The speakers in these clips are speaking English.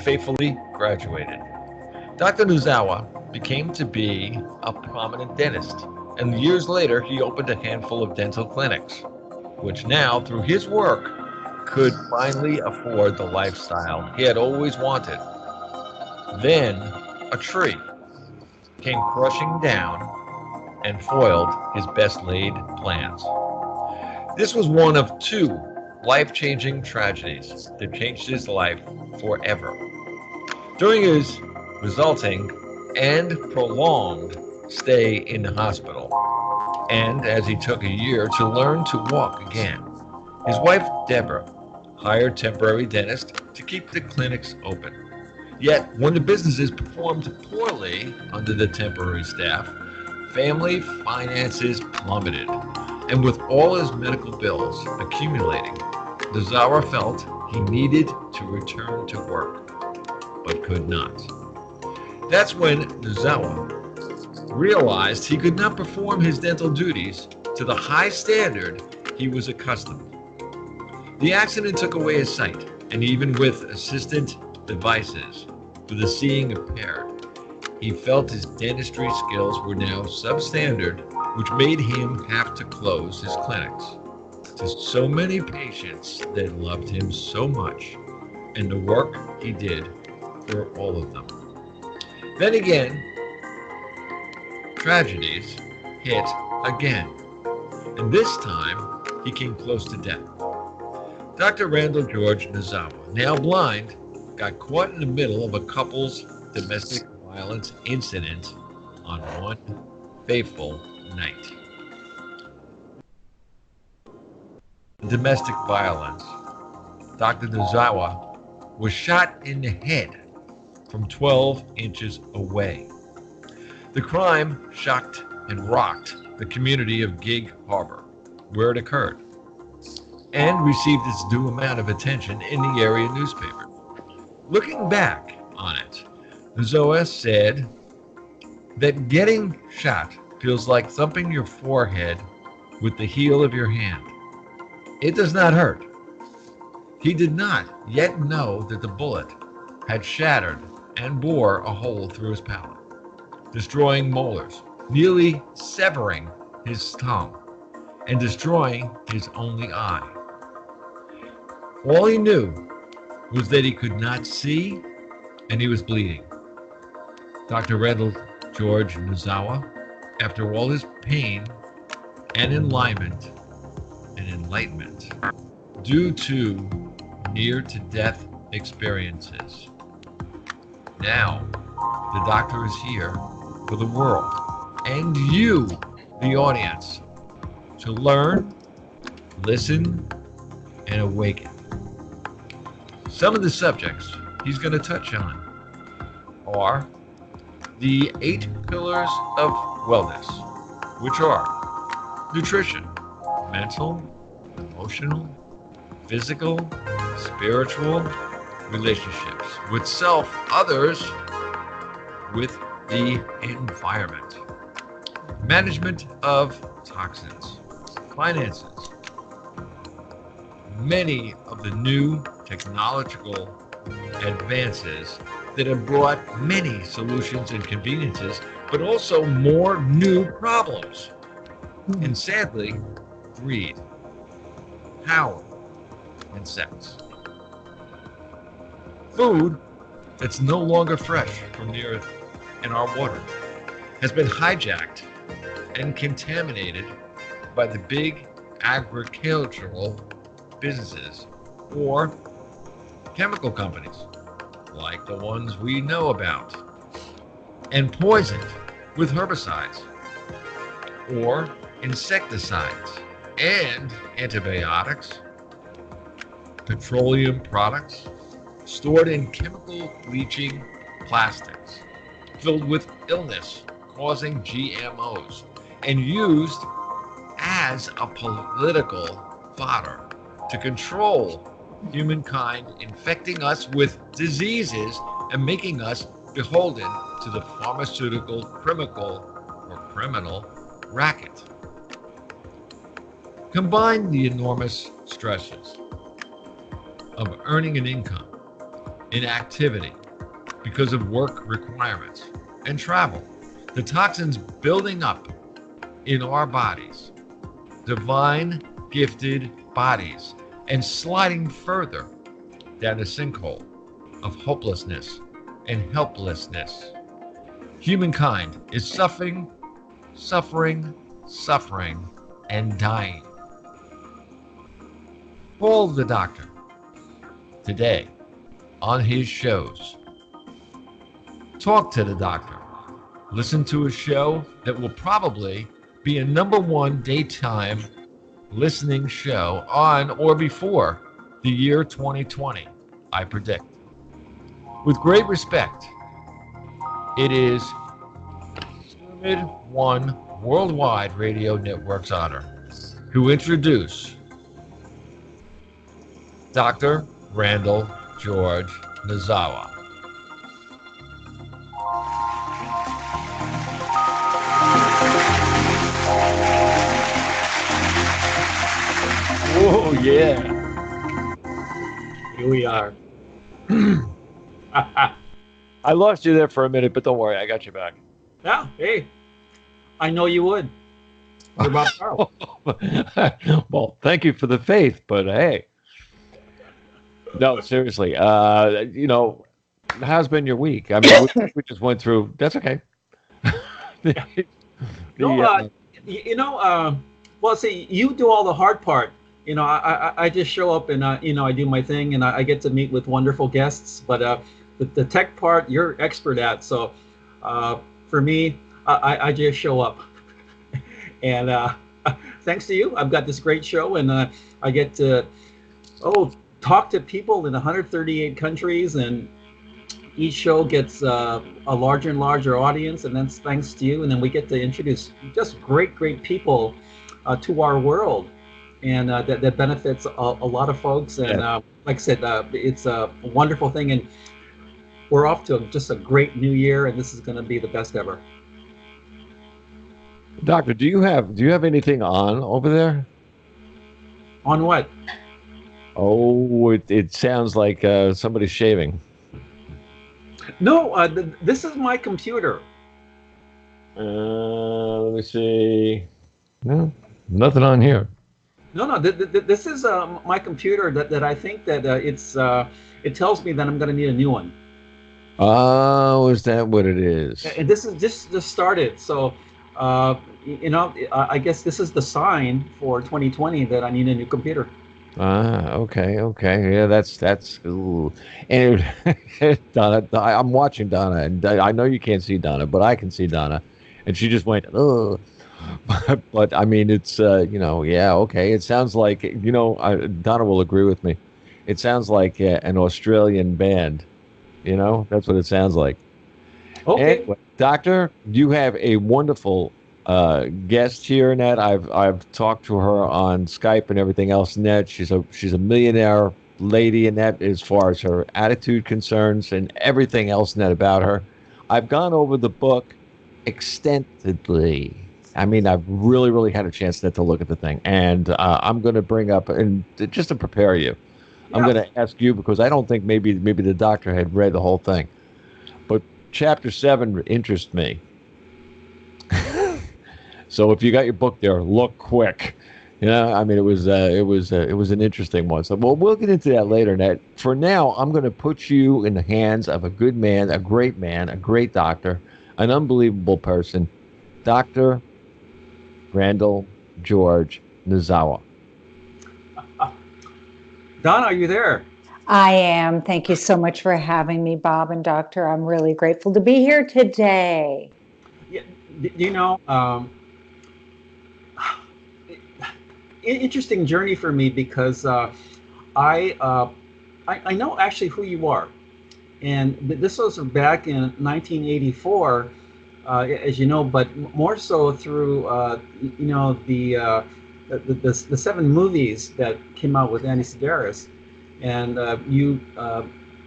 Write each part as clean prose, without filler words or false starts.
faithfully graduated. Dr. Nozawa became to be a prominent dentist, and years later he opened a handful of dental clinics, which now, through his work, could finally afford the lifestyle he had always wanted. Then a tree came crushing down and foiled his best laid plans. This was one of two life-changing tragedies that changed his life forever. During his resulting and prolonged stay in the hospital, and as he took a year to learn to walk again, his wife Deborah hired temporary dentists to keep the clinics open. Yet, when the businesses performed poorly under the temporary staff, family finances plummeted, and with all his medical bills accumulating, Nozawa felt he needed to return to work, but could not. That's when Nozawa realized he could not perform his dental duties to the high standard he was accustomed. The accident took away his sight, and even with assistant devices for the seeing impaired, he felt his dentistry skills were now substandard, which made him have to close his clinics to so many patients that loved him so much and the work he did for all of them. Then again, tragedies hit again, and this time he came close to death. Dr. Randall George Nozawa, now blind, got caught in the middle of a couple's domestic violence incident on one fateful night. Domestic violence. Dr. Nozawa was shot in the head from 12 inches away. The crime shocked and rocked the community of Gig Harbor, where it occurred, and received its due amount of attention in the area newspaper. Looking back on it, Nozawa said that getting shot feels like thumping your forehead with the heel of your hand. It does not hurt. He did not yet know that the bullet had shattered and bore a hole through his palate, destroying molars, nearly severing his tongue, and destroying his only eye. All he knew was that he could not see and he was bleeding. Dr. Randall George Nozawa, after all his pain and enlightenment due to near-to-death experiences, now the doctor is here for the world and you, the audience, to learn, listen, and awaken. Some of the subjects he's going to touch on are the 8 pillars of wellness, which are nutrition, mental, emotional, physical, spiritual, relationships with self, others, with the environment, management of toxins, finances, many of the new technological advances that have brought many solutions and conveniences, but also more new problems. And sadly, greed, power, and sex. Food that's no longer fresh from the earth and our water has been hijacked and contaminated by the big agricultural businesses or chemical companies like the ones we know about, and poisoned with herbicides or insecticides and antibiotics, petroleum products stored in chemical bleaching plastics filled with illness-causing GMOs and used as a political fodder to control humankind, infecting us with diseases and making us beholden to the pharmaceutical criminal racket. Combine the enormous stresses of earning an income inactivity because of work requirements and travel. The toxins building up in our bodies, divine gifted bodies, and sliding further down a sinkhole of hopelessness and helplessness. Humankind is suffering, and dying. Call the doctor today on his shows. Talk to the doctor. Listen to a show that will probably be a #1 daytime listening show on or before the year 2020, I predict. With great respect, it is One Worldwide Radio Network's honor to introduce Dr. Randall George Nozawa. Oh, yeah. Here we are. I lost you there for a minute, but don't worry, I got you back. Yeah, hey, I know you would. What about Carl? Well, thank you for the faith, but hey. No, seriously. How's been your week? I mean, we just went through. That's okay. Well, see, you do all the hard part. I just show up and I do my thing and I get to meet with wonderful guests. But the tech part, you're expert at. So for me, I just show up. And thanks to you, I've got this great show, and I get to talk to people in 138 countries, and each show gets a larger and larger audience, and that's thanks to you. And then we get to introduce just great people to our world, and that benefits a lot of folks. And like I said, it's a wonderful thing, and we're off to just a great new year, and this is going to be the best ever. Doctor, do you have anything on over there? On what? Oh, it sounds like somebody's shaving. No, this is my computer. Let me see. No, nothing on here. No, this is my computer that I think that it tells me that I'm going to need a new one. Oh, is that what it is? And this is just started, so I guess this is the sign for 2020 that I need a new computer. Okay. Yeah, that's ooh. And Donna, I'm watching Donna, and I know you can't see Donna, but I can see Donna, and she just went, oh. But I mean, it's yeah, okay. It sounds like Donna will agree with me. It sounds like an Australian band. That's what it sounds like. Okay. Anyway, Doctor, you have a wonderful guest here, Ned. I've talked to her on Skype and everything else. Ned, she's a millionaire lady, and that as far as her attitude concerns and everything else, Ned, about her. I've gone over the book extensively. I mean, I've really had a chance to look at the thing, and I'm going to bring up, and just to prepare you, I'm going to ask you, because I don't think maybe the doctor had read the whole thing, but Chapter 7 interests me. So if you got your book there, look quick. I mean, it was an interesting one. So we'll get into that later, Ned. For now, I'm going to put you in the hands of a good man, a great doctor, an unbelievable person, Dr. Randall George Nozawa. Donna, are you there? I am. Thank you so much for having me, Bob and Doctor. I'm really grateful to be here today. Yeah, interesting journey for me, because I know actually who you are, and this was back in 1984, as you know, but more so through the 7 movies that came out with Andy Sedaris. And you,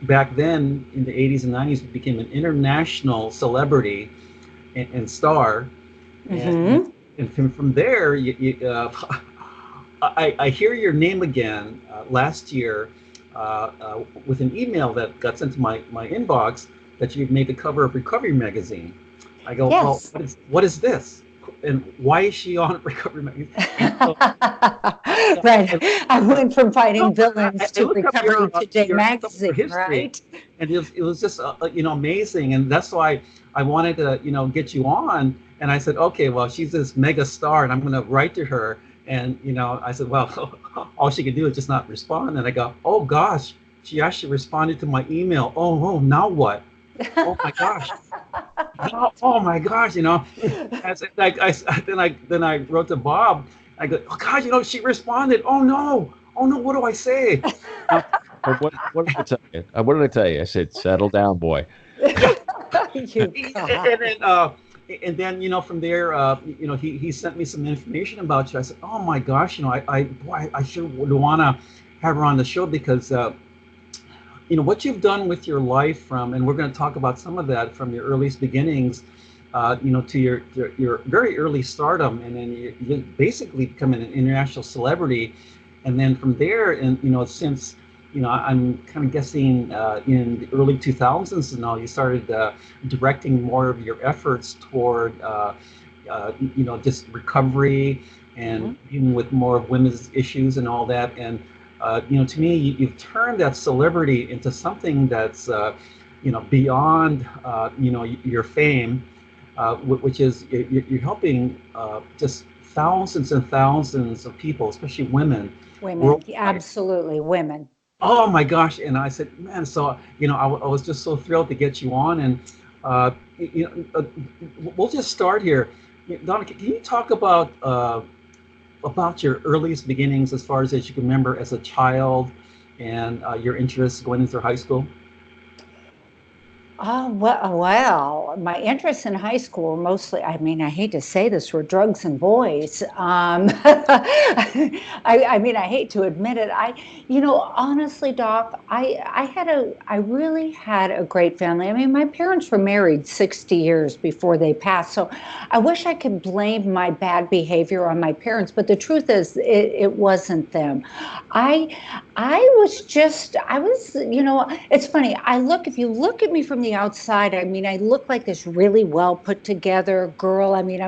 back then in the 80s and 90s, became an international celebrity and star. Mm-hmm. And from there, I hear your name again last year with an email that got sent to my inbox that you've made the cover of Recovery Magazine. I go, well, Yes. what is this? And why is she on Recovery Magazine? Right. I went from fighting villains I to looked up Recovery Today your magazine, history, right? and it was just amazing, and that's why I wanted to get you on. And I said, okay, well, she's this mega star, and I'm going to write to her. And I said, well, all she could do is just not respond. And I go, oh gosh, she actually responded to my email. Oh, now what? Oh my gosh. Oh my gosh, then I wrote to Bob. I go, oh gosh, she responded. Oh no, what do I say? What did I tell you? What did I tell you? I said, settle down, boy. You God. And then from there, he sent me some information about you. I said, oh my gosh, I sure would want to have her on the show because what you've done with your life and we're going to talk about some of that from your earliest beginnings, to your very early stardom, and then you basically becoming an international celebrity, and then from there, and since I'm kind of guessing in the early 2000s and all, you started directing more of your efforts toward just recovery and dealing with more of women's issues and all that, and to me, you've turned that celebrity into something that's, beyond, your fame, which is you're helping just thousands and thousands of people, especially women. Women, absolutely, women. Oh my gosh! And I said, man, so I was just so thrilled to get you on, and we'll just start here. Donna, can you talk about your earliest beginnings as far as you can remember as a child and your interests going into high school? Well, my interests in high school were mostly, I mean, I hate to say this, were drugs and boys. I hate to admit it. Honestly, Doc, I really had a great family. I mean, my parents were married 60 years before they passed. So I wish I could blame my bad behavior on my parents, but the truth is it wasn't them. I was, it's funny. If you look at me from the outside, I mean, I look like this really well put together girl. I mean,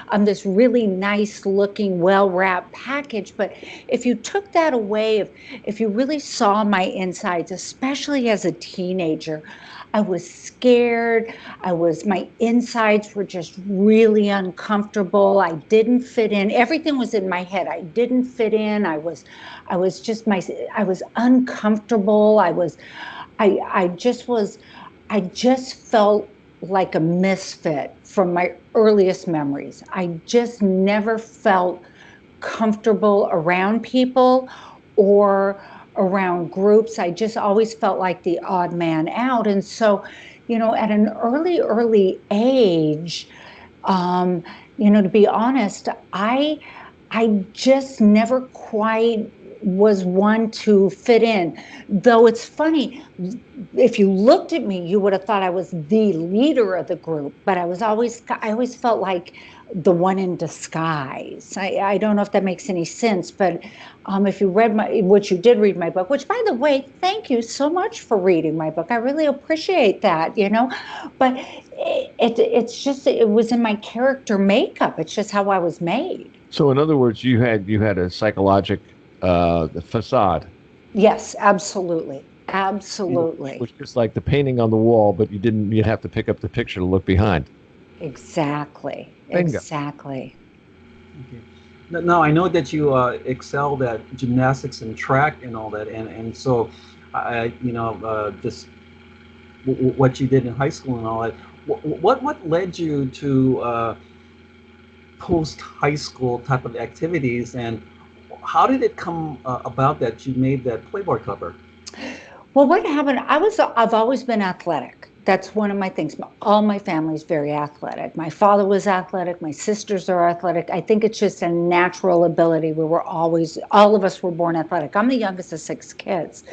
I'm this really nice looking, well wrapped package. But if you took that away, if you really saw my insides, especially as a teenager, I was scared. My insides were just really uncomfortable. I didn't fit in. Everything was in my head. I didn't fit in. I was uncomfortable. I just felt like a misfit from my earliest memories. I just never felt comfortable around people or around groups. I just always felt like the odd man out. And so, at an early age, to be honest, I just never quite was one to fit in. Though it's funny, if you looked at me, you would have thought I was the leader of the group, but I always felt like the one in disguise. I don't know if that makes any sense, but if you read you did read my book, which by the way, thank you so much for reading my book. I really appreciate that, but it was in my character makeup. It's just how I was made. So in other words, you had a psychologic facade. Yes, absolutely. Absolutely. It was just like the painting on the wall, but you'd have to pick up the picture to look behind. Exactly. Bingo. Exactly. Okay. Now I know that you excelled at gymnastics and track and all that, and so just what you did in high school and all that. What led you to post high school type of activities, and how did it come about that you made that Playboy cover? Well, what happened? I've always been athletic. That's one of my things. All my family's very athletic. My father was athletic. My sisters are athletic. I think it's just a natural ability. All of us were born athletic. I'm the youngest of 6 kids.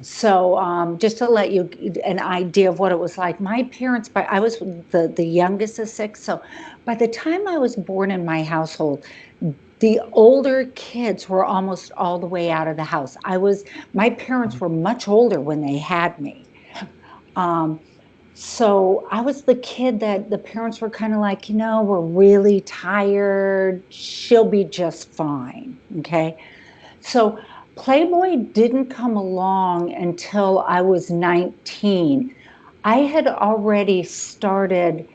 So just to let you an idea of what it was like, my parents, I was the youngest of 6. So by the time I was born in my household, The older kids were almost all the way out of the house. My parents were much older when they had me. Um, so I was the kid that the parents were kind of like, we're really tired. She'll be just fine. Okay. So Playboy didn't come along until I was 19. I had already started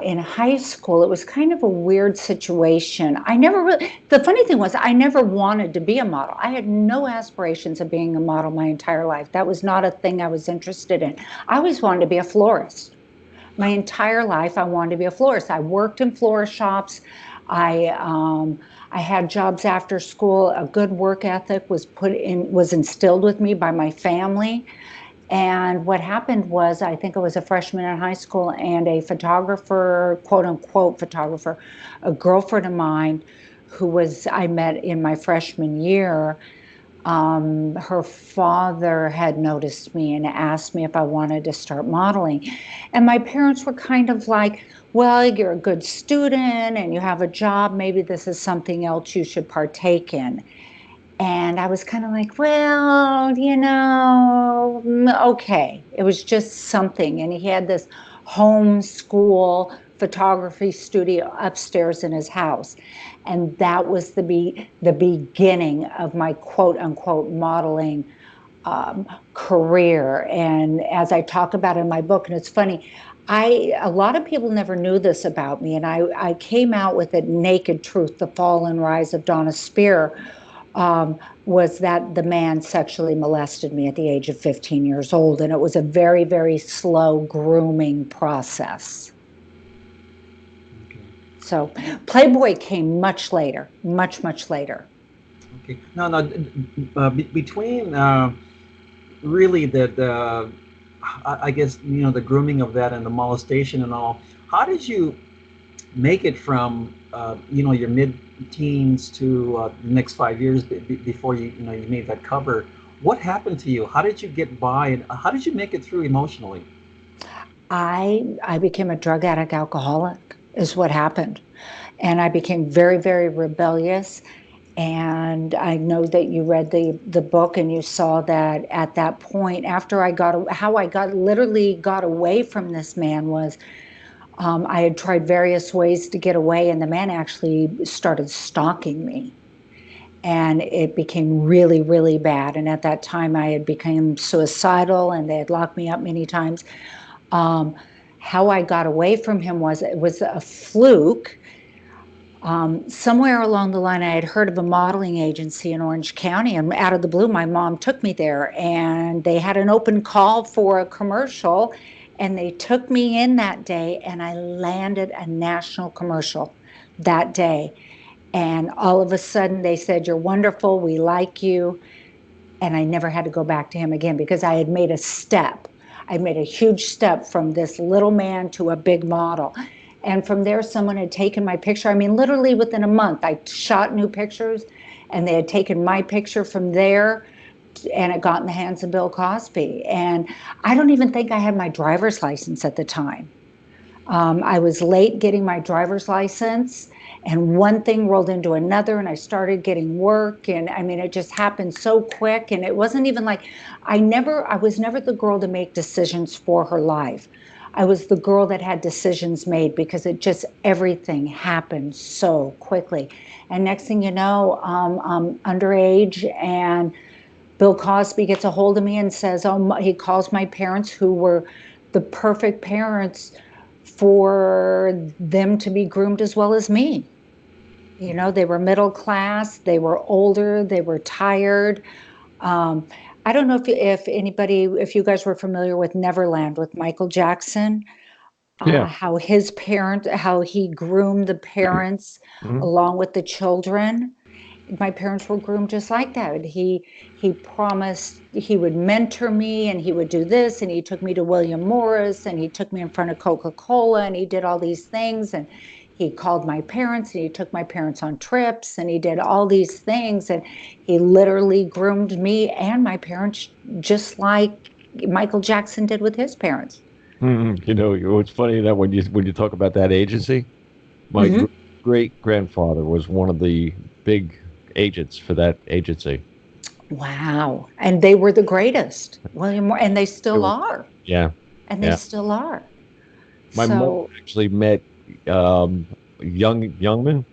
in high school. It was kind of a weird situation. The funny thing was, I never wanted to be a model. I had no aspirations of being a model my entire life. That was not a thing I was interested in. I always wanted to be a florist. My entire life, I wanted to be a florist. I worked in florist shops. I had jobs after school. A good work ethic was instilled with me by my family. And what happened was, I think I was a freshman in high school, and a photographer, quote unquote photographer, a girlfriend of mine I met in my freshman year, her father had noticed me and asked me if I wanted to start modeling. And my parents were kind of like, well, you're a good student and you have a job. Maybe this is something else you should partake in. And I was kind of like, well, okay. It was just something. And he had this homeschool photography studio upstairs in his house. And that was the beginning of my quote unquote modeling career. And as I talk about in my book, and it's funny, a lot of people never knew this about me. And I came out with a naked truth, the fall and rise of Donna Speir, was that the man sexually molested me at the age of 15 years old. And it was a very, very slow grooming process. Okay. So Playboy came much later, much, much later. Okay. Now, between really I guess, the grooming of that and the molestation and all, how did you make it from, your mid-teens to the next 5 years before you made that cover? What happened to you? How did you get by, and how did you make it through emotionally? I became a drug addict, alcoholic is what happened. And I became very, very rebellious. And I know that you read the book and you saw that at that point, after how I literally got away from this man was, I had tried various ways to get away, and the man actually started stalking me. And it became really, really bad. And at that time, I had become suicidal, and they had locked me up many times. How I got away from him it was a fluke. Somewhere along the line, I had heard of a modeling agency in Orange County, and out of the blue, my mom took me there, and they had an open call for a commercial. And they took me in that day, and I landed a national commercial that day. And all of a sudden they said, "You're wonderful, we like you." And I never had to go back to him again, because I had made a step. I made a huge step from this little man to a big model. And from there, someone had taken my picture. I mean, literally within a month, I shot new pictures, and they had taken my picture from there, and it got in the hands of Bill Cosby. And I don't even think I had my driver's license at the time. I was late getting my driver's license, and one thing rolled into another, and I started getting work. And I mean, it just happened so quick. And it wasn't even like, I was never the girl to make decisions for her life. I was the girl that had decisions made, because everything happened so quickly. And next thing you know, I'm underage, and Bill Cosby gets a hold of me and says, he calls my parents, who were the perfect parents for them to be groomed as well as me. They were middle class, they were older, they were tired. I don't know if you guys were familiar with Neverland with Michael Jackson. Yeah. How he groomed the parents along with the children. My parents were groomed just like that. He promised he would mentor me, and he would do this, and he took me to William Morris, and he took me in front of Coca-Cola, and he did all these things, and he called my parents, and he took my parents on trips, and he did all these things, and he literally groomed me and my parents just like Michael Jackson did with his parents. It's funny that when you talk about that agency, great grandfather was one of the big agents for that agency. Wow. And they were the greatest, William Moore, and they still are. Yeah, And they still are. my mother So, actually met Youngman,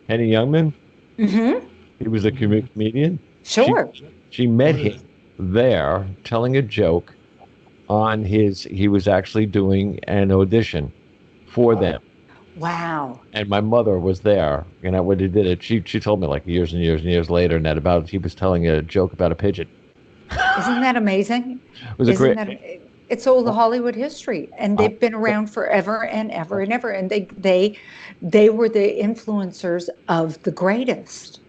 Henny Youngman. mm-hmm. He was a comedian. She Sure. she met him there telling a joke on his. He was actually doing an audition for them. Wow. And my mother was there, and when he did it, she told me like years and years and years later, and that about he was telling a joke about a pigeon. Isn't that amazing? It was a Isn't great. that it's old Hollywood history, and they've been around forever and ever and ever, and they were the influencers of the greatest.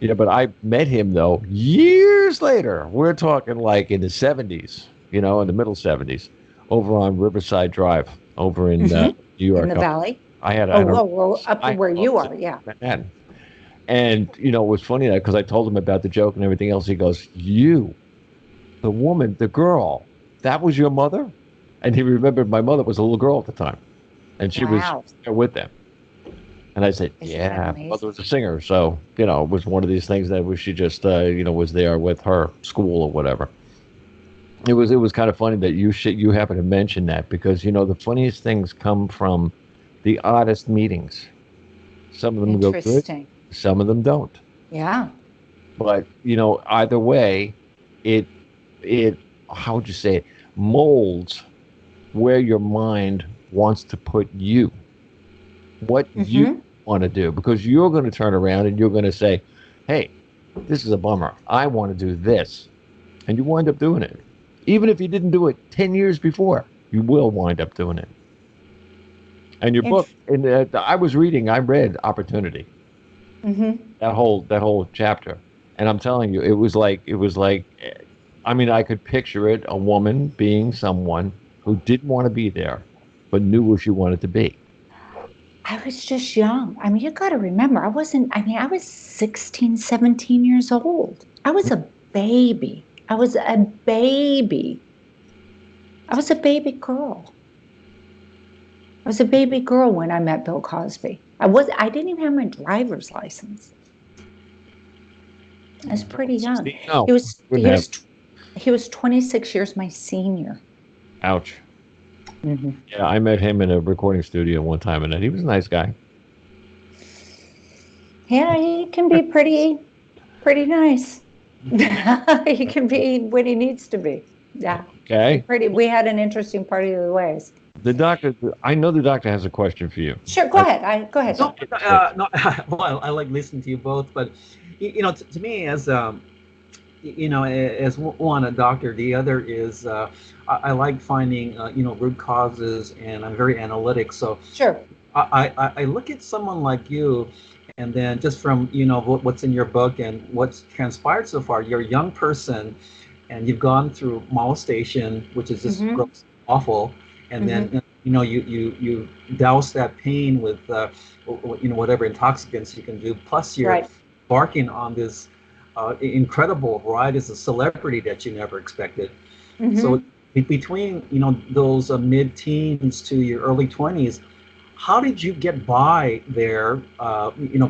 Yeah, but I met him though years later. We're talking like in the '70s, in the middle '70s, over on Riverside Drive, over in New York. In the Valley. I had Well, up to where you are, yeah. Manhattan. And it was funny that because I told him about the joke and everything else, he goes, "You, the woman, the girl, that was your mother?" And he remembered my mother was a little girl at the time, and she was there with them. And I said, "Yeah, my mother was a singer, so it was one of these things that she just was there with her school or whatever." It was kind of funny that you happen to mention that because the funniest things come from the oddest meetings. Some of them go good, some of them don't. Yeah. But either way, it how would you say it molds where your mind wants to put you, what you want to do, because you're going to turn around and you're going to say, "Hey, this is a bummer. I want to do this," and you wind up doing it, even if you didn't do it 10 years before. You will wind up doing it. And your book, I read Opportunity. That whole chapter, and I'm telling you, it was like, I mean, I could picture it, a woman being someone who didn't want to be there, but knew where she wanted to be. I was just young. I mean, you got to remember, I was 16, 17 years old. I was a baby. I was a baby girl. I was a baby girl when I met Bill Cosby. I didn't even have my driver's license. I was pretty young. No, he was 26 years my senior. Ouch. Yeah, I met him in a recording studio one time, and he was a nice guy. Yeah, he can be pretty nice. He can be when he needs to be. Yeah. Okay. We had an interesting party of the ways. The doctor, I know the doctor has a question for you. Sure, go ahead. Go ahead. No, well, I like listening to you both, but to me, as as one a doctor, the other is I like finding root causes, and I'm very analytic. So sure, I look at someone like you, and then just from what's in your book and what's transpired so far, you're a young person, and you've gone through molestation, which is just gross, awful. And then you douse that pain with whatever intoxicants you can do. Plus you're embarking on this incredible ride as a celebrity that you never expected. So between those mid-teens to your early 20s, how did you get by there?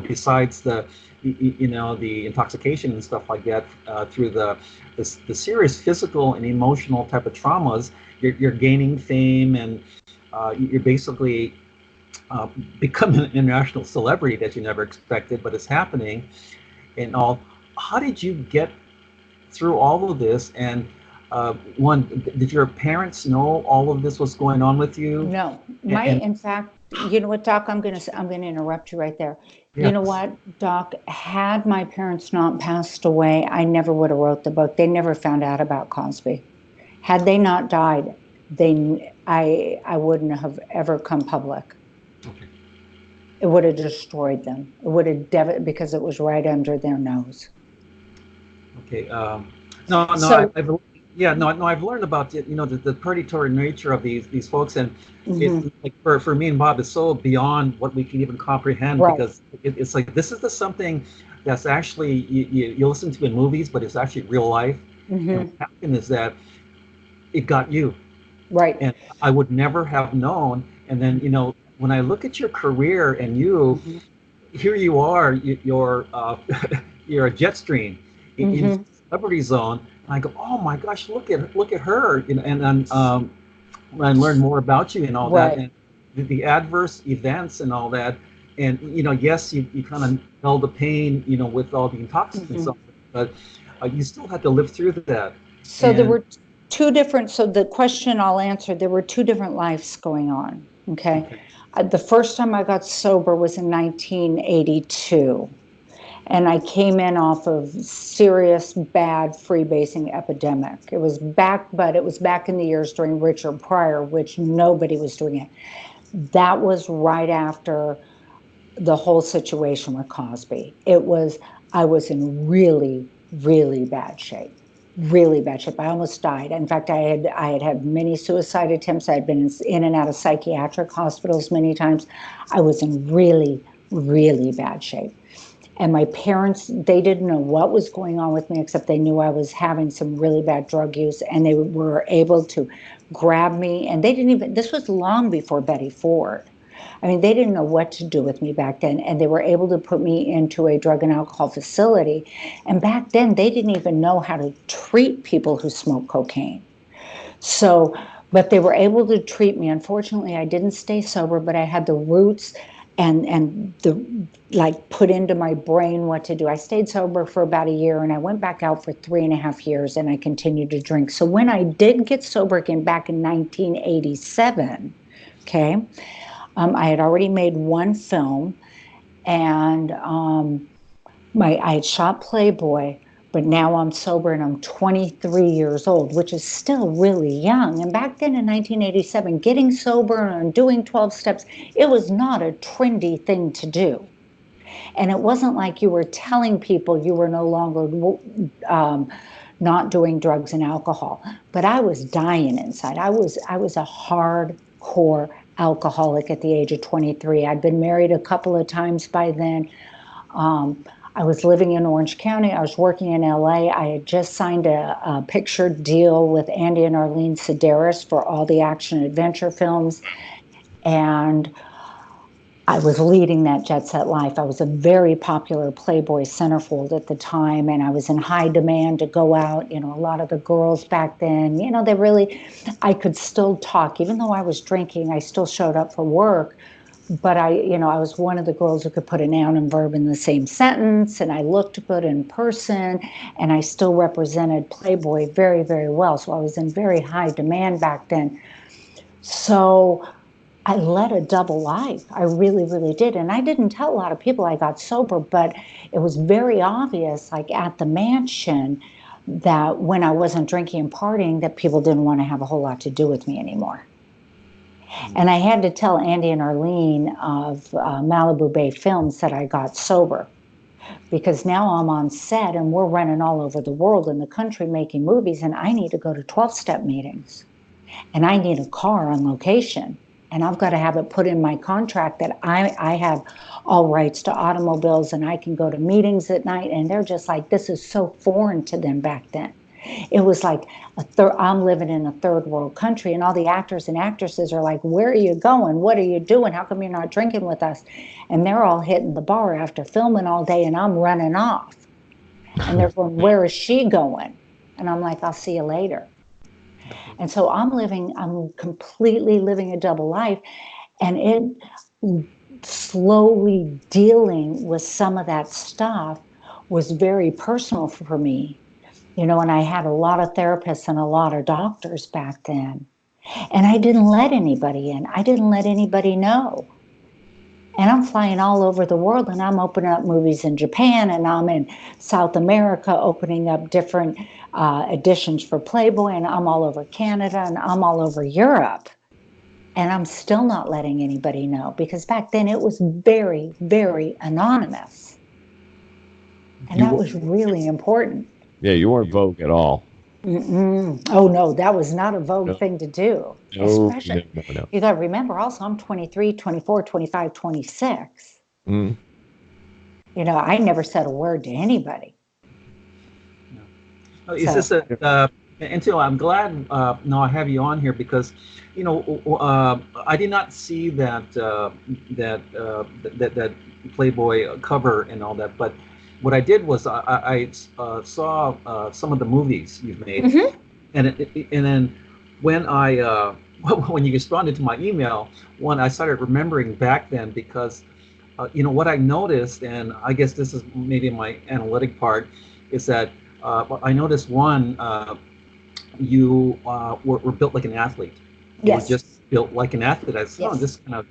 Besides the intoxication and stuff like that, through the serious physical and emotional type of traumas. You're gaining fame, and you're basically becoming an international celebrity that you never expected, but it's happening and all. How did you get through all of this? And did your parents know all of this was going on with you? No. In fact, you know what, Doc, I'm going to interrupt you right there. Yeah. You know what, Doc, had my parents not passed away, I never would have wrote the book. They never found out about Cosby. Had they not died, I wouldn't have ever come public. Okay. It would have destroyed them. It would have because it was right under their nose. Okay. I've learned about the predatory nature of these folks, and it's like for me and Bob, it's so beyond what we can even comprehend, because it's like this is something that's actually you listen to in movies, but it's actually real life. And what happened is that it got you. Right. And I would never have known. And then, when I look at your career and you, here you are, you're a jet stream in celebrity zone. And I go, oh my gosh, look at her, and then when I learned more about you and all that, and the adverse events and all that, and yes, you kind of held the pain, with all the intoxicants, but you still had to live through that. So there were two different. So the question I'll answer, there were two different lives going on. Okay. The first time I got sober was in 1982. And I came in off of serious, bad freebasing epidemic. It was back in the years during Richard Pryor, which nobody was doing it. That was right after the whole situation with Cosby. I was in really, really bad shape. Really bad shape. I almost died. In fact, I had had many suicide attempts. I had been in and out of psychiatric hospitals many times. I was in really, really bad shape. And my parents, they didn't know what was going on with me, except they knew I was having some really bad drug use, and they were able to grab me. And this was long before Betty Ford. I mean, they didn't know what to do with me back then, and they were able to put me into a drug and alcohol facility. And back then, they didn't even know how to treat people who smoke cocaine. So, but they were able to treat me. Unfortunately, I didn't stay sober, but I had the roots and put into my brain what to do. I stayed sober for about a year, and I went back out for 3.5 years, and I continued to drink. So when I did get sober again back in 1987, okay, I had already made one film, and I had shot Playboy, but now I'm sober and I'm 23 years old, which is still really young. And back then in 1987, getting sober and doing 12 steps, it was not a trendy thing to do. And it wasn't like you were telling people you were no longer not doing drugs and alcohol. But I was dying inside. I was a hardcore alcoholic at the age of 23. I'd been married a couple of times by then. I was living in Orange County. I was working in LA. I had just signed a picture deal with Andy and Arlene Sedaris for all the action adventure films. And I was leading that jet set life. I was a very popular Playboy centerfold at the time, and I was in high demand to go out. A lot of the girls back then, I could still talk. Even though I was drinking, I still showed up for work. But I was one of the girls who could put a noun and verb in the same sentence, and I looked good in person, and I still represented Playboy very, very well. So I was in very high demand back then. So I led a double life. I really, really did. And I didn't tell a lot of people I got sober, but it was very obvious, like at the mansion, that when I wasn't drinking and partying, that people didn't want to have a whole lot to do with me anymore. And I had to tell Andy and Arlene of Malibu Bay Films that I got sober, because now I'm on set and we're running all over the world in the country making movies, and I need to go to 12-step meetings, and I need a car on location, and I've got to have it put in my contract that I have all rights to automobiles and I can go to meetings at night. And they're just like, this is so foreign to them back then. It was like I'm living in a third world country, and all the actors and actresses are like, where are you going? What are you doing? How come you're not drinking with us? And they're all hitting the bar after filming all day, and I'm running off. And they're going, where is she going? And I'm like, I'll see you later. And so I'm completely living a double life, and it slowly dealing with some of that stuff was very personal for me. And I had a lot of therapists and a lot of doctors back then. And I didn't let anybody in. I didn't let anybody know. And I'm flying all over the world, and I'm opening up movies in Japan, and I'm in South America opening up different editions for Playboy, and I'm all over Canada, and I'm all over Europe. And I'm still not letting anybody know, because back then it was very, very anonymous. And that was really important. Yeah, you weren't Vogue at all. Oh, no, that was not a Vogue thing to do. Especially, no. You got to remember also, I'm 23, 24, 25, 26. I never said a word to anybody. Is this And so I'm glad now I have you on here because, I did not see that Playboy cover and all that, but what I did was I saw some of the movies you've made, Hmm. and then when I when you responded to my email, I started remembering back then because what I noticed, and I guess this is maybe my analytic part, is that I noticed you were built like an athlete. You were Yes. just built like an athlete. I said, oh, Yes. this kind of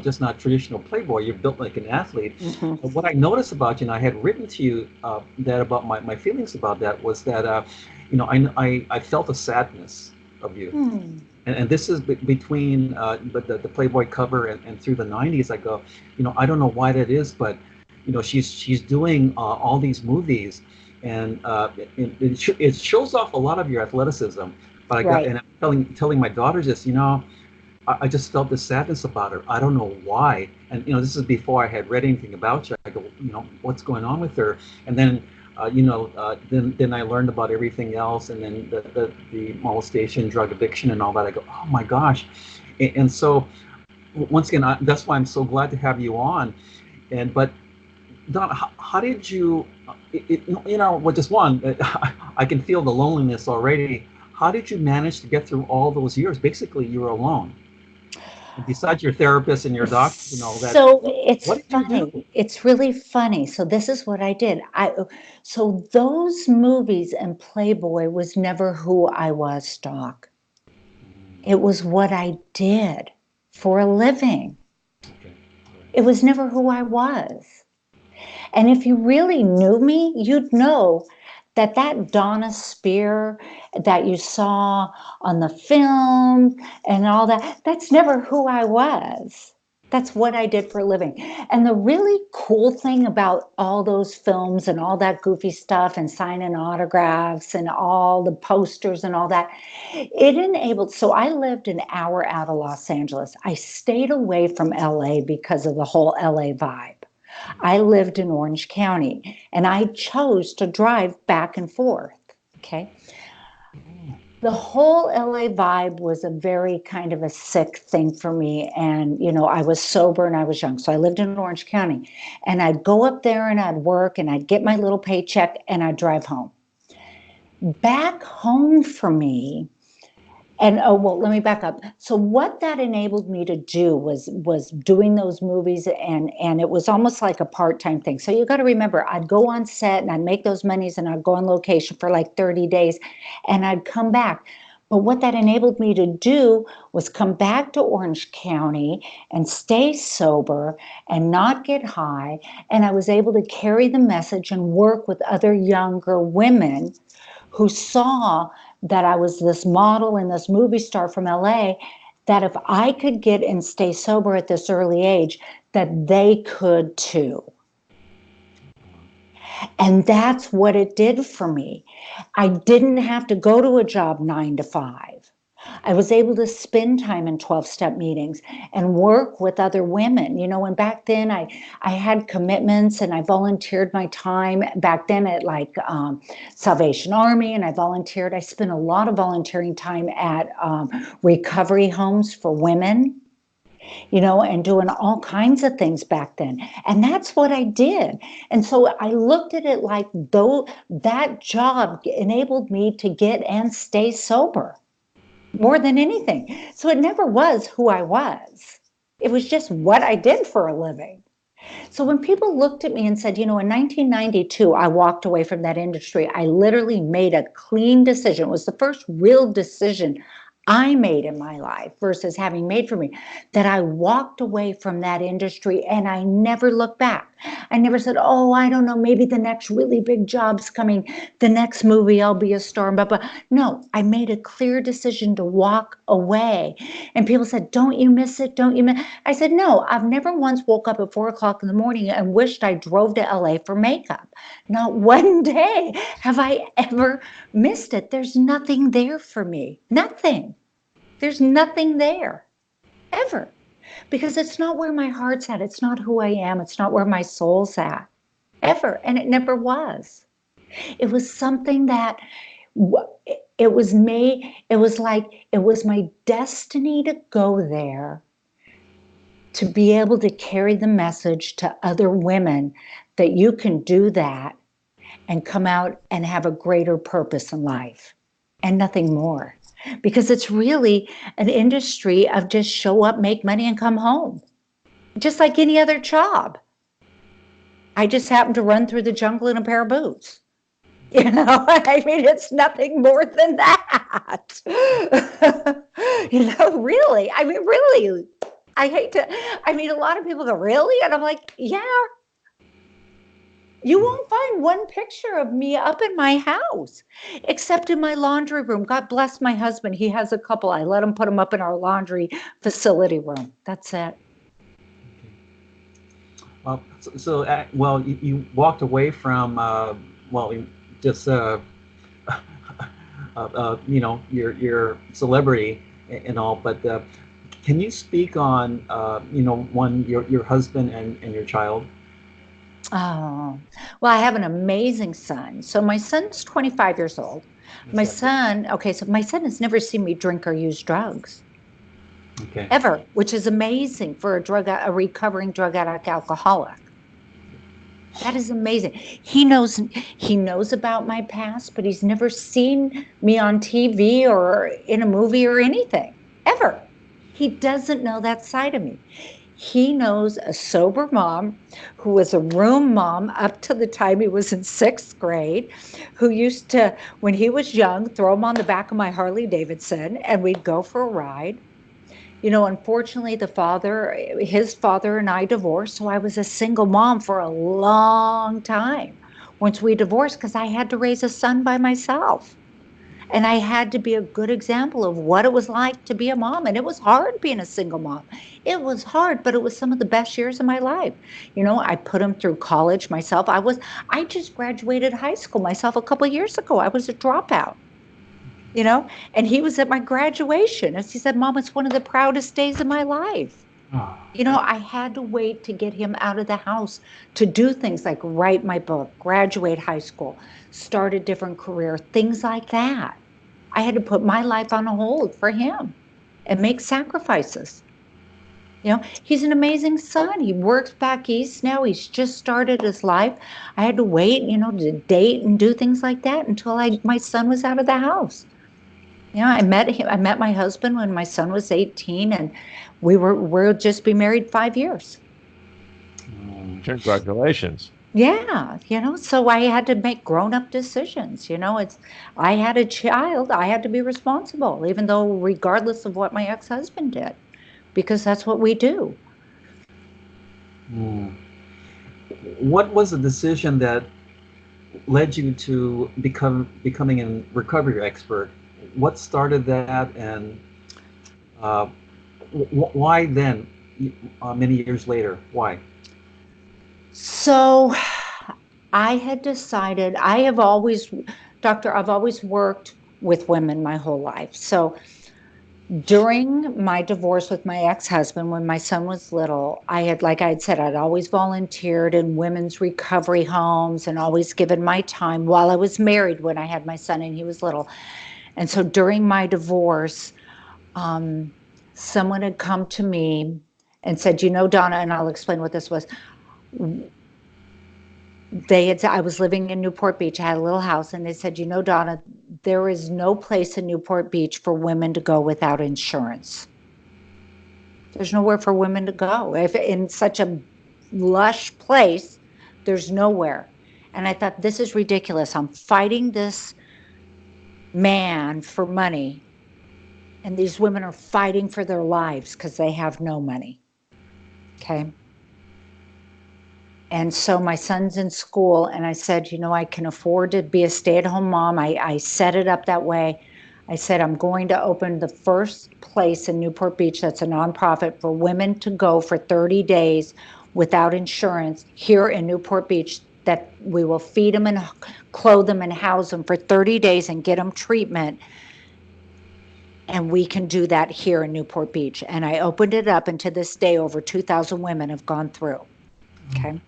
just not traditional Playboy. You're built like an athlete. Hmm. And what I noticed about you, and I had written to you that about my feelings about that was that I felt a sadness of you. Hmm. And this is between the Playboy cover and through the 90s. I go, I don't know why that is, but she's doing all these movies, and it shows off a lot of your athleticism. But Right. I'm telling my daughters this, I just felt this sadness about her. I don't know why. And this is before I had read anything about you. I go, what's going on with her? And then then I learned about everything else, and then the molestation, drug addiction, and all that. I go, oh my gosh. And so once again, that's why I'm so glad to have you on. But Don, how did you, with this one, I can feel the loneliness already. How did you manage to get through all those years? Basically, you were alone. Besides your therapist and your doctors and all that, So it's what did you do? funny. It's really funny. So this is what I did. So those movies and Playboy was never who I was, Doc. It was what I did for a living. Okay. It was never who I was. And if you really knew me, you'd know that that Donna Speir that you saw on the film and all that, that's never who I was. That's what I did for a living. And the really cool thing about all those films and all that goofy stuff and signing autographs and all the posters and all that, it enabled. So I lived an hour out of Los Angeles. I stayed away from LA because of the whole LA vibe. I lived in Orange County and I chose to drive back and forth. Okay. The whole LA vibe was a very kind of a sick thing for me. And, I was sober and I was young. So I lived in Orange County and I'd go up there and I'd work and I'd get my little paycheck and I'd drive home. Back home for me, and oh well, let me back up. So what that enabled me to do was doing those movies, and it was almost like a part-time thing. So you got to remember, I'd go on set and I'd make those monies and I'd go on location for like 30 days and I'd come back. But what that enabled me to do was come back to Orange County and stay sober and not get high. And I was able to carry the message and work with other younger women who saw that I was this model and this movie star from LA, that if I could get and stay sober at this early age, that they could too. And that's what it did for me. I didn't have to go to a job 9 to 5. I was able to spend time in 12-step meetings and work with other women. And back then I had commitments and I volunteered my time back then at like Salvation Army, and I spent a lot of volunteering time at recovery homes for women, and doing all kinds of things back then. And that's what I did. And so I looked at it like though that job enabled me to get and stay sober more than anything. So it never was who I was. It was just what I did for a living. So when people looked at me and said, in 1992, I walked away from that industry, I literally made a clean decision. It was the first real decision I made in my life versus having made for me, that I walked away from that industry and I never looked back. I never said, oh, I don't know, maybe the next really big job's coming, the next movie, I'll be a star. But no, I made a clear decision to walk away. And people said, don't you miss it? Don't you miss it? I said, no, I've never once woke up at 4 o'clock in the morning and wished I drove to LA for makeup. Not one day have I ever missed it. There's nothing there for me. Nothing. There's nothing there, ever. Because it's not where my heart's at. It's not who I am. It's not where my soul's at, ever. And it never was. It was something that It was me. It was like it was my destiny to go there, to be able to carry the message to other women that you can do that and come out and have a greater purpose in life and nothing more. Because it's really an industry of just show up, make money, and come home, just like any other job. I just happen to run through the jungle in a pair of boots. I mean, it's nothing more than that. Really. I mean, really. A lot of people go, really? And I'm like, yeah. You won't find one picture of me up in my house, except in my laundry room. God bless my husband. He has a couple. I let him put them up in our laundry facility room. That's it. Well, you walked away from, just, your celebrity and all, but can you speak on, your husband and your child? Oh, well, I have an amazing son. So my son's 25 years old. My son has never seen me drink or use drugs. Okay. Ever, which is amazing for a recovering drug addict alcoholic. That is amazing. He knows about my past, but he's never seen me on TV or in a movie or anything, ever. He doesn't know that side of me. He knows a sober mom who was a room mom up to the time he was in 6th grade, who used to, when he was young, throw him on the back of my Harley Davidson and we'd go for a ride. Unfortunately, his father and I divorced, so I was a single mom for a long time once we divorced, because I had to raise a son by myself. And I had to be a good example of what it was like to be a mom. And it was hard being a single mom. It was hard, but it was some of the best years of my life. I put him through college myself. I just graduated high school myself a couple of years ago. I was a dropout, and he was at my graduation. As he said, Mom, it's one of the proudest days of my life. Oh. I had to wait to get him out of the house to do things like write my book, graduate high school, start a different career, things like that. I had to put my life on hold for him and make sacrifices. He's an amazing son. He works back east now. He's just started his life. I had to wait, to date and do things like that until my son was out of the house. I met my husband when my son was 18, and we'll just be married 5 years. Congratulations. Yeah, so I had to make grown-up decisions. I had a child, I had to be responsible, even though regardless of what my ex-husband did, because that's what we do. What was the decision that led you to becoming a recovery expert? What started that, and why then, many years later? Why? So I had decided, I've always worked with women my whole life. So during my divorce with my ex-husband, when my son was little, like I had said, I'd always volunteered in women's recovery homes and always given my time while I was married when I had my son and he was little. And so during my divorce, someone had come to me and said, Donna, and I'll explain what this was. I was living in Newport Beach. I had a little house, and they said, Donna, there is no place in Newport Beach for women to go without insurance. There's nowhere for women to go. If in such a lush place, there's nowhere. And I thought, this is ridiculous. I'm fighting this man for money, and these women are fighting for their lives because they have no money. Okay. And so my son's in school, and I said, I can afford to be a stay-at-home mom. I set it up that way. I said, I'm going to open the first place in Newport Beach that's a nonprofit for women to go for 30 days without insurance here in Newport Beach, that we will feed them and clothe them and house them for 30 days and get them treatment. And we can do that here in Newport Beach. And I opened it up, and to this day, over 2,000 women have gone through. Okay.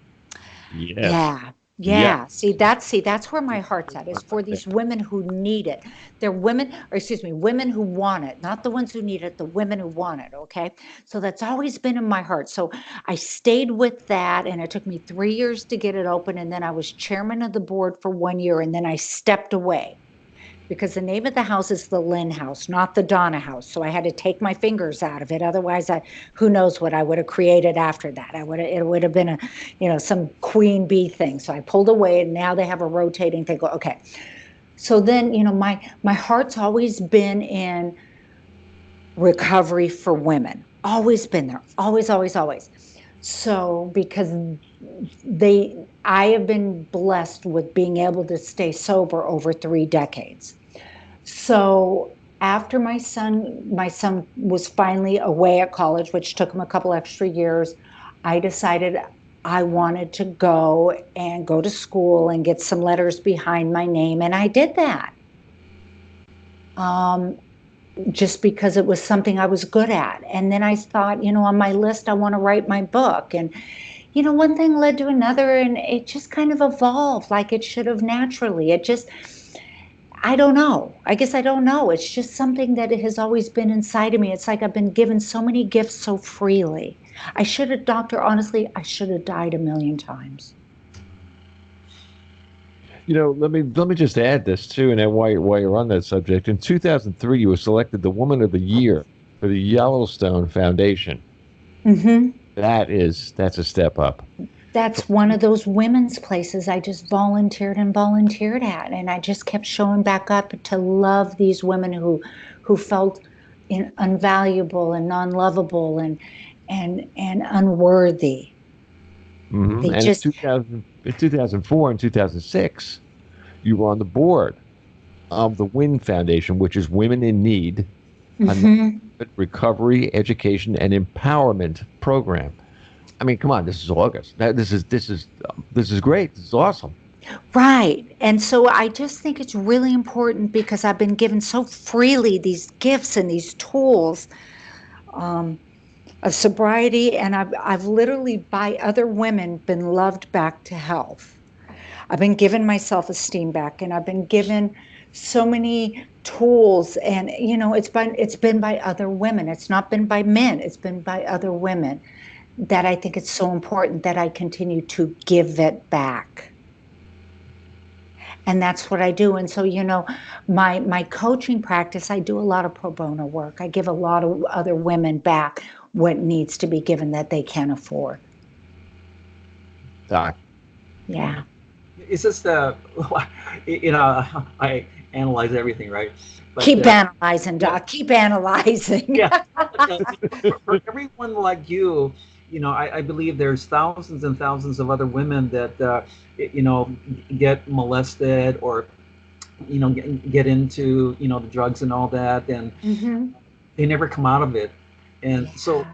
Yes. Yeah, see, that's where my heart's at, is for these women who need it. They're women, or excuse me, women who want it, not the ones who need it, the women who want it, okay? So that's always been in my heart. So I stayed with that, and it took me 3 years to get it open, and then I was chairman of the board for 1 year, and then I stepped away because the name of the house is the Lynn House, not the Donna House. So I had to take my fingers out of it. Otherwise, who knows what I would have created after that. It would have been some queen bee thing. So I pulled away, and now they have a rotating thing. Okay. So then, my heart's always been in recovery for women. Always been there. Always, always, always. So because I have been blessed with being able to stay sober over 3 decades. So after my son was finally away at college, which took him a couple extra years, I decided I wanted to go to school and get some letters behind my name. And I did that. Just because it was something I was good at. And then I thought, on my list, I want to write my book. And, one thing led to another, and it just kind of evolved like it should have naturally. I don't know. I guess I don't know. It's just something that has always been inside of me. It's like I've been given so many gifts so freely. Honestly, I should have died a million times. Let me just add this too, and then while you're on that subject, in 2003 you were selected the Woman of the Year for the Yellowstone Foundation. Mm-hmm. That's a step up. That's one of those women's places I just volunteered at, and I just kept showing back up to love these women who felt unvaluable and non-lovable and unworthy. Mm-hmm. And in 2004 and 2006, you were on the board of the W.I.N Foundation, which is Women in Need, a recovery, education, and empowerment program. I mean, come on, this is August. This is great. This is awesome. Right. And so I just think it's really important because I've been given so freely these gifts and these tools of sobriety, and I've literally, by other women, been loved back to health. I've been given my self-esteem back, and I've been given so many tools, and it's been by other women. It's not been by men. It's been by other women. That I think it's so important that I continue to give it back. And that's what I do. And so, my coaching practice, I do a lot of pro bono work. I give a lot of other women back what needs to be given that they can't afford. Doc. Yeah. It's just, I analyze everything, right? But, keep analyzing, Doc. Keep analyzing. Yeah. For everyone like you, I believe there's thousands and thousands of other women that, get molested or, get into, the drugs and all that, and they never come out of it. And so,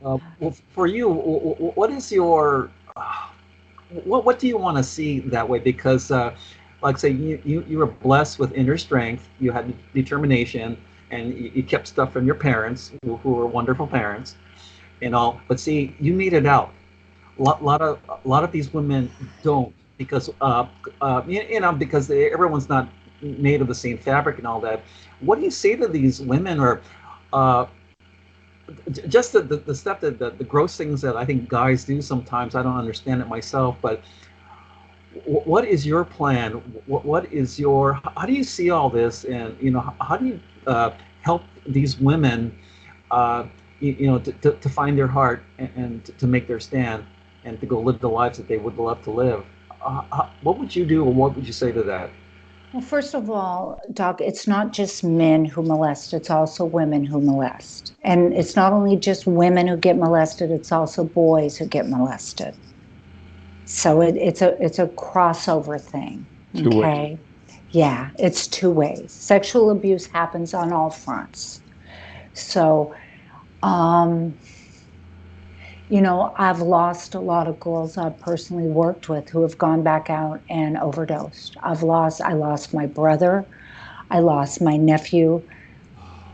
for you, what is your, what do you want to see that way? Because, like say, you were blessed with inner strength, you had determination, and you kept stuff from your parents, who were wonderful parents, and all. But see, you made it out. A lot of these women don't, because because everyone's not made of the same fabric and all that. What do you say to these women, or just the stuff the gross things that I think guys do sometimes? I don't understand it myself, but what is your plan? What is your, how do you see all this, and how do you help these women to find their heart and to make their stand and to go live the lives that they would love to live? What would you do, or what would you say to that? Well, first of all, Doc, it's not just men who molest, it's also women who molest. And it's not only just women who get molested, it's also boys who get molested. So it's a crossover thing. Two okay? ways. Yeah, it's 2 ways. Sexual abuse happens on all fronts. So, I've lost a lot of girls I've personally worked with who have gone back out and overdosed. I lost my brother. I lost my nephew.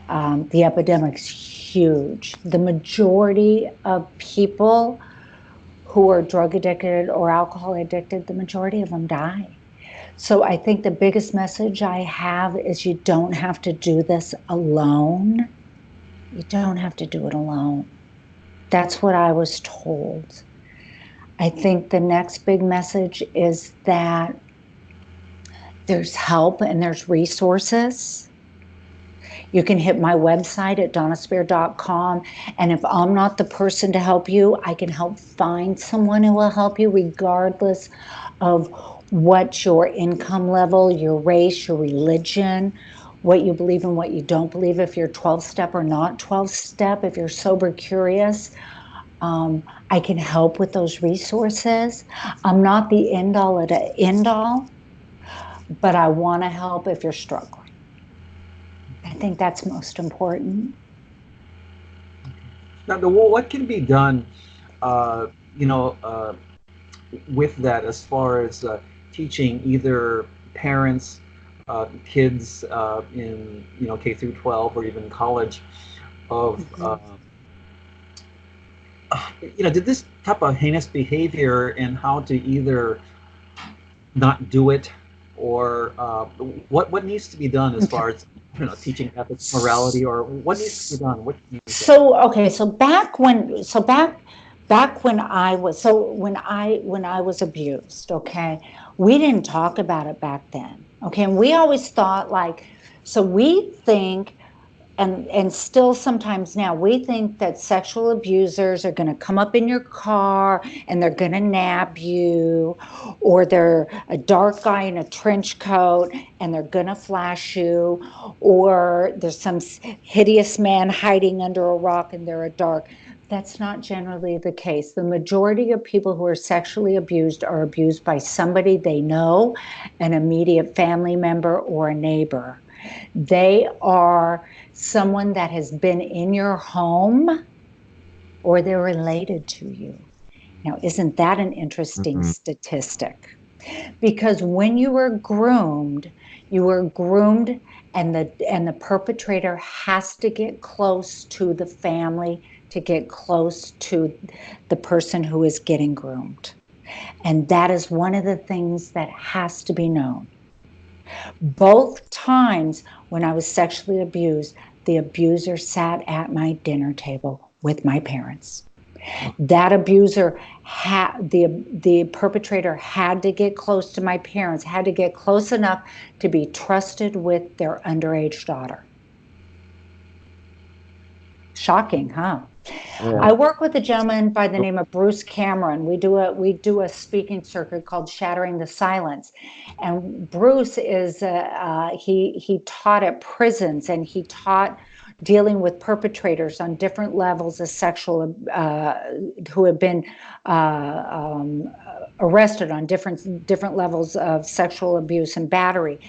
The epidemic's huge. The majority of people who are drug addicted or alcohol addicted, the majority of them die. So I think the biggest message I have is you don't have to do this alone. You don't have to do it alone. That's what I was told. I think the next big message is that there's help and there's resources. You can hit my website at donaspeir.com. And if I'm not the person to help you, I can help find someone who will help you regardless of what your income level, your race, your religion, what you believe and what you don't believe, if you're 12-step or not 12-step, if you're sober curious. I can help with those resources. I'm not the end all at an end all, but I want to help if you're struggling. I think that's most important. Now, what can be done, with that as far as teaching either parents, kids in K through 12 or even college of did this type of heinous behavior and how to either not do it or what needs to be done as far as teaching ethics, morality, or what needs to be done? What can you say? So back when I was abused, okay, we didn't talk about it back then, okay, and we always thought we think, and still sometimes now, we think that sexual abusers are going to come up in your car and they're going to nab you, or they're a dark guy in a trench coat and they're going to flash you, or there's some hideous man hiding under a rock and they're a dark. That's not generally the case. The majority of people who are sexually abused are abused by somebody they know, an immediate family member or a neighbor. They are someone that has been in your home or they're related to you. Now, isn't that an interesting statistic? Because when you were groomed and the perpetrator has to get close to the family to get close to the person who is getting groomed. And that is one of the things that has to be known. Both times when I was sexually abused, the abuser sat at my dinner table with my parents. That abuser the perpetrator had to get close to my parents, had to get close enough to be trusted with their underage daughter. Shocking, huh? Yeah. I work with a gentleman by the name of Bruce Cameron. We do a speaking circuit called Shattering the Silence, and Bruce is he taught at prisons, and he taught dealing with perpetrators on different levels of sexual who have been arrested on different levels of sexual abuse and battery.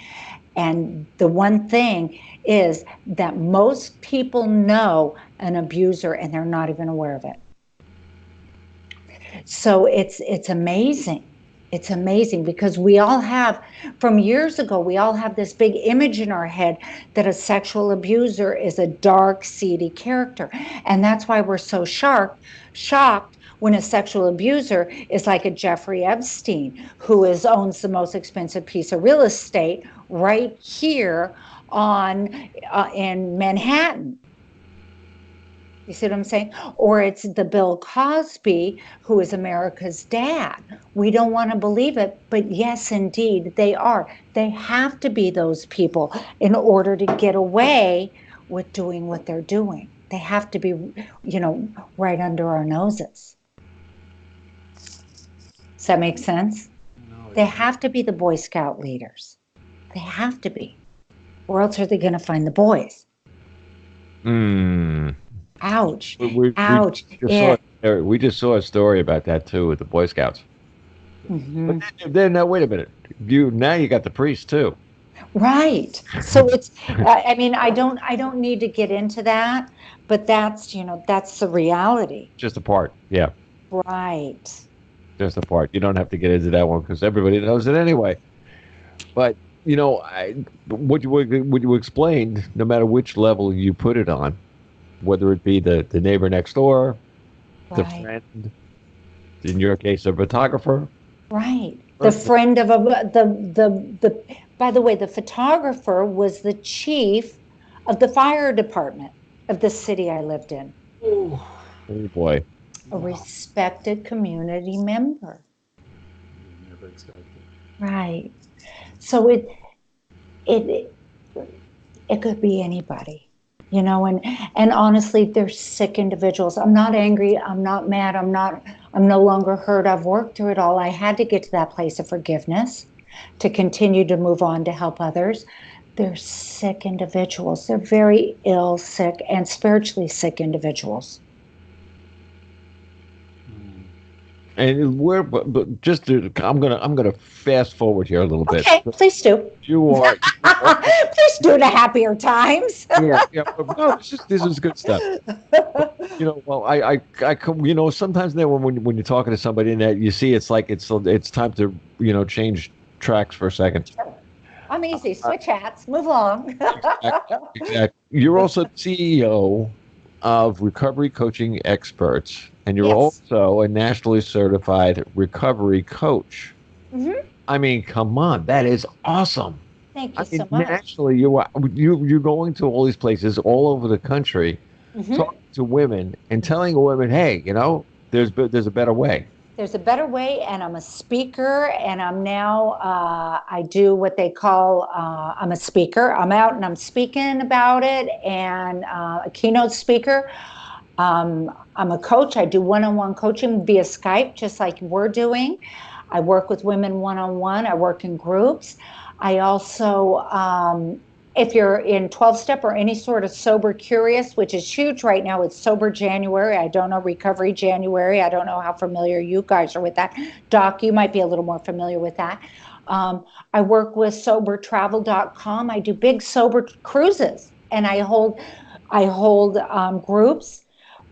And the one thing is that most people know an abuser and they're not even aware of it. So it's amazing. It's amazing because we all have, from years ago, we all have this big image in our head that a sexual abuser is a dark, seedy character. And that's why we're so shocked when a sexual abuser is like a Jeffrey Epstein, who owns the most expensive piece of real estate right here in Manhattan. You see what I'm saying? Or it's the Bill Cosby, who is America's dad. We don't want to believe it, but yes, indeed, they are. They have to be those people in order to get away with doing what they're doing. They have to be, right under our noses. Does that make sense? No, they have to be the Boy Scout leaders. They have to be. Or else are they going to find the boys? Ouch. Ouch. We just saw a story about that too with the Boy Scouts. Mm-hmm. But then now wait a minute. You got the priest too. Right. So it's I don't need to get into that, but that's the reality. Just a part. Yeah. Right. Just a part. You don't have to get into that one because everybody knows it anyway. But what you explained, no matter which level you put it on, whether it be the neighbor next door, the friend, in your case, a photographer. Right. The friend of the by the way, the photographer was the chief of the fire department of the city I lived in. Oh, Oh boy. A respected community member. never expected. Right. So it could be anybody, you know, and honestly, they're sick individuals. I'm not angry. I'm not mad. I'm no longer hurt. I've worked through it all. I had to get to that place of forgiveness to continue to move on to help others. They're sick individuals. They're very ill, sick, and spiritually sick individuals. And but just to, I'm gonna fast forward here a little bit. Okay, please do. You are, Please do to happier times. yeah. But no, this is good stuff. You know, well, you know, sometimes then when you're talking to somebody and that you see it's like it's time to, you know, change tracks for a second. Sure. I'm easy. Switch hats. Move along. Exactly. You're also CEO of Recovery Coaching Experts, and you're Yes. also a nationally certified recovery coach. Mm-hmm. I mean, come on, that is awesome. Thank you I mean, so much. nationally, you're going to all these places all over the country, Mm-hmm. talking to women and telling women, hey, you know, there's a better way. There's a better way, and I'm a speaker, and I'm now, I do what they call, I'm a speaker. I'm out and I'm speaking about it, and a keynote speaker. I'm a coach. I do one-on-one coaching via Skype, just like we're doing. I work with women one-on-one. I work in groups. I also, if you're in 12-step or any sort of sober curious, which is huge right now, it's Sober January. I don't know, Recovery January. I don't know how familiar you guys are with that. Doc, you might be a little more familiar with that. I work with sobertravel.com. I do big sober cruises, and I hold groups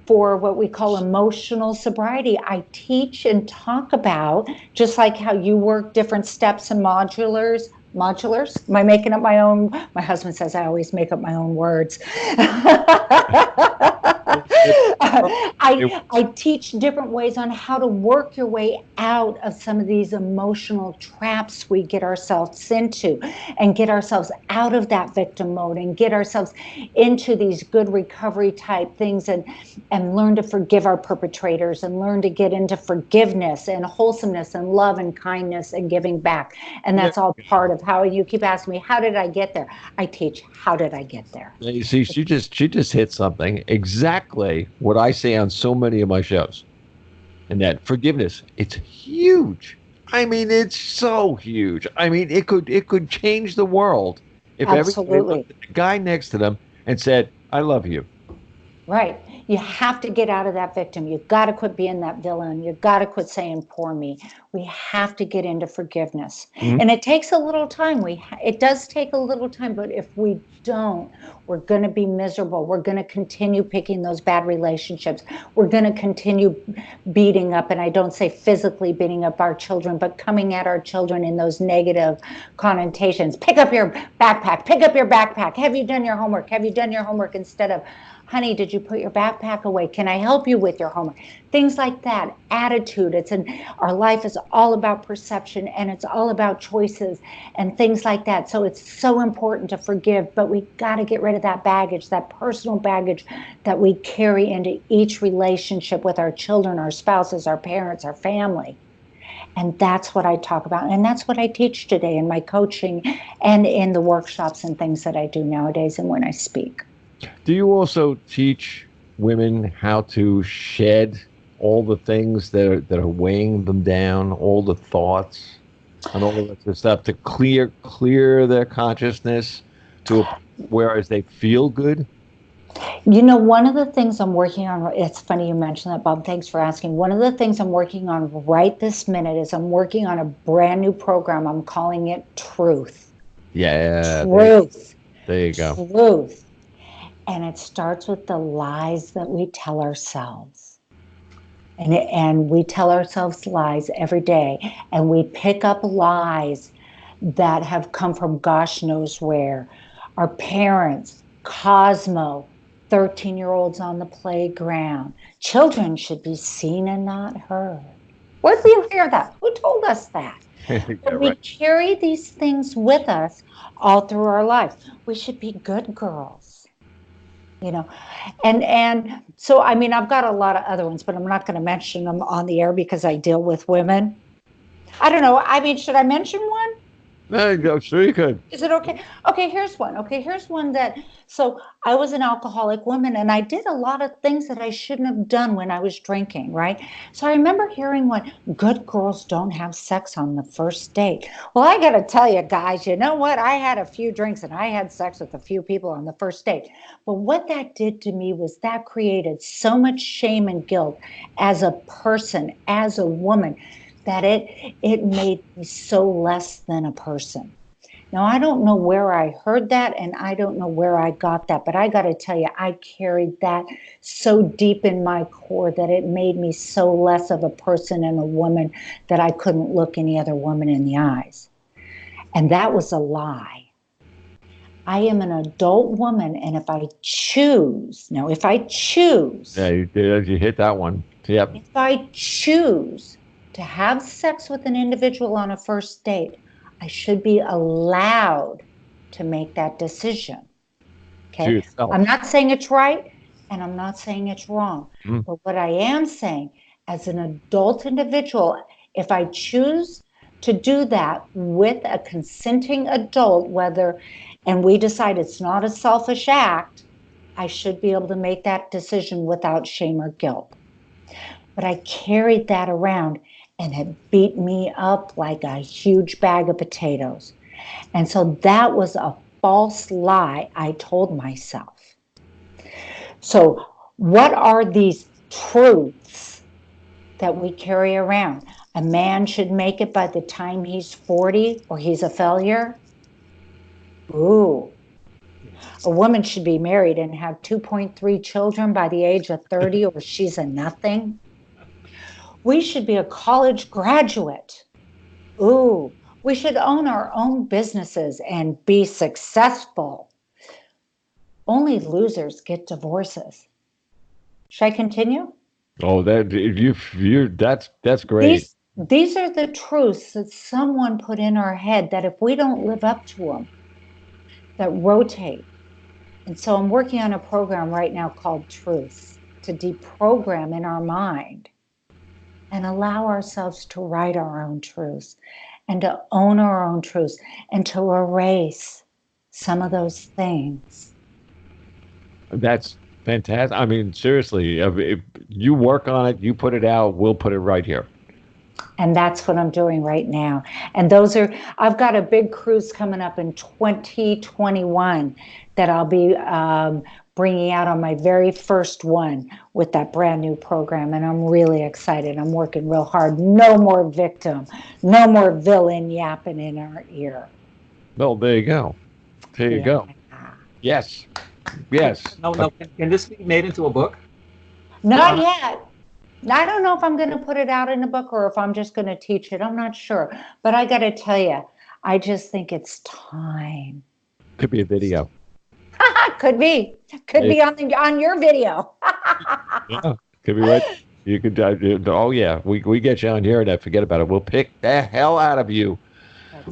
for what we call emotional sobriety. I teach and talk about, just like how you work different steps and modulars. Am I making up my own? My husband says I always make up my own words. I teach different ways on how to work your way out of some of these emotional traps we get ourselves into, and get ourselves out of that victim mode, and get ourselves into these good recovery type things, and learn to forgive our perpetrators, and learn to get into forgiveness and wholesomeness and love and kindness and giving back. And that's all part of how. You keep asking me, how did I get there? I teach, how did I get there? You see, she just hit something, exactly what I say on so many of my shows. And that forgiveness, it's huge. I mean, it's so huge. I mean, it could change the world if everybody looked at the guy next to them and said, I love you. Right. You have to get out of that victim. You've got to quit being that villain. You've got to quit saying, poor me. We have to get into forgiveness. Mm-hmm. And it takes a little time. It does take a little time, but if we don't, we're going to be miserable. We're going to continue picking those bad relationships. We're going to continue beating up, and I don't say physically beating up our children, but coming at our children in those negative connotations. Pick up your backpack. Pick up your backpack. Have you done your homework? Have you done your homework? Instead of, honey, did you put your backpack away? Can I help you with your homework? Things like that. Attitude. Our life is all about perception, and it's all about choices and things like that. So it's so important to forgive, but we got to get rid of that baggage, that personal baggage that we carry into each relationship with our children, our spouses, our parents, our family. And that's what I talk about. And that's what I teach today in my coaching and in the workshops and things that I do nowadays and when I speak. Do you also teach women how to shed all the things that are weighing them down, all the thoughts and all of that stuff, to clear their consciousness to whereas they feel good? You know, one of the things I'm working on, it's funny you mentioned that, Bob, thanks for asking. One of the things I'm working on right this minute is I'm working on a brand new program. I'm calling it Truth. Yeah. Truth. There you go. Truth. And it starts with the lies that we tell ourselves. And we tell ourselves lies every day. And we pick up lies that have come from gosh knows where. Our parents, Cosmo, 13-year-olds on the playground. Children should be seen and not heard. Where did you hear that? Who told us that? Yeah, But we right. carry these things with us all through our lives. We should be good girls, you know. And so I mean, I've got a lot of other ones, but I'm not going to mention them on the air because I deal with women. I don't know. I mean, should I mention one? No, sure you could. Is it okay? Okay, here's one. Okay, here's one that, so I was an alcoholic woman and I did a lot of things that I shouldn't have done when I was drinking, right? So I remember hearing one, good girls don't have sex on the first date. Well, I got to tell you guys, you know what? I had a few drinks and I had sex with a few people on the first date. But what that did to me was that created so much shame and guilt as a person, as a woman, that it made me so less than a person. Now, I don't know where I heard that and I don't know where I got that, but I got to tell you, I carried that so deep in my core that it made me so less of a person and a woman that I couldn't look any other woman in the eyes. And that was a lie. I am an adult woman, and if I choose, now, if I choose, Yeah, you did. You hit that one. Yep. if I choose to have sex with an individual on a first date, I should be allowed to make that decision. To Okay. yourself. I'm not saying it's right and I'm not saying it's wrong. Mm. But what I am saying, as an adult individual, if I choose to do that with a consenting adult, and we decide it's not a selfish act, I should be able to make that decision without shame or guilt. But I carried that around and it beat me up like a huge bag of potatoes. And so that was a false lie I told myself. So, what are these truths that we carry around? A man should make it by the time he's 40 or he's a failure. Ooh. A woman should be married and have 2.3 children by the age of 30 or she's a nothing. We should be a college graduate. Ooh, we should own our own businesses and be successful. Only losers get divorces. Should I continue? Oh, that's great. These are the truths that someone put in our head that if we don't live up to them, that rotate. And so I'm working on a program right now called Truths to deprogram in our mind and allow ourselves to write our own truths and to own our own truths and to erase some of those things. That's fantastic. I mean, seriously, if you work on it, you put it out, we'll put it right here. And that's what I'm doing right now. And I've got a big cruise coming up in 2021 that I'll be bringing out on my very first one with that brand new program. And I'm really excited. I'm working real hard. No more victim, no more villain yapping in our ear. Well, there you go. There you go. Yes. Yes. No. Can this be made into a book? Not yet. I don't know if I'm going to put it out in a book or if I'm just going to teach it. I'm not sure. But I got to tell you, I just think it's time. Could be a video. Could be. Could be on your video. Yeah, could be right. You could. Oh yeah, we get you on here and forget about it. We'll pick the hell out of you.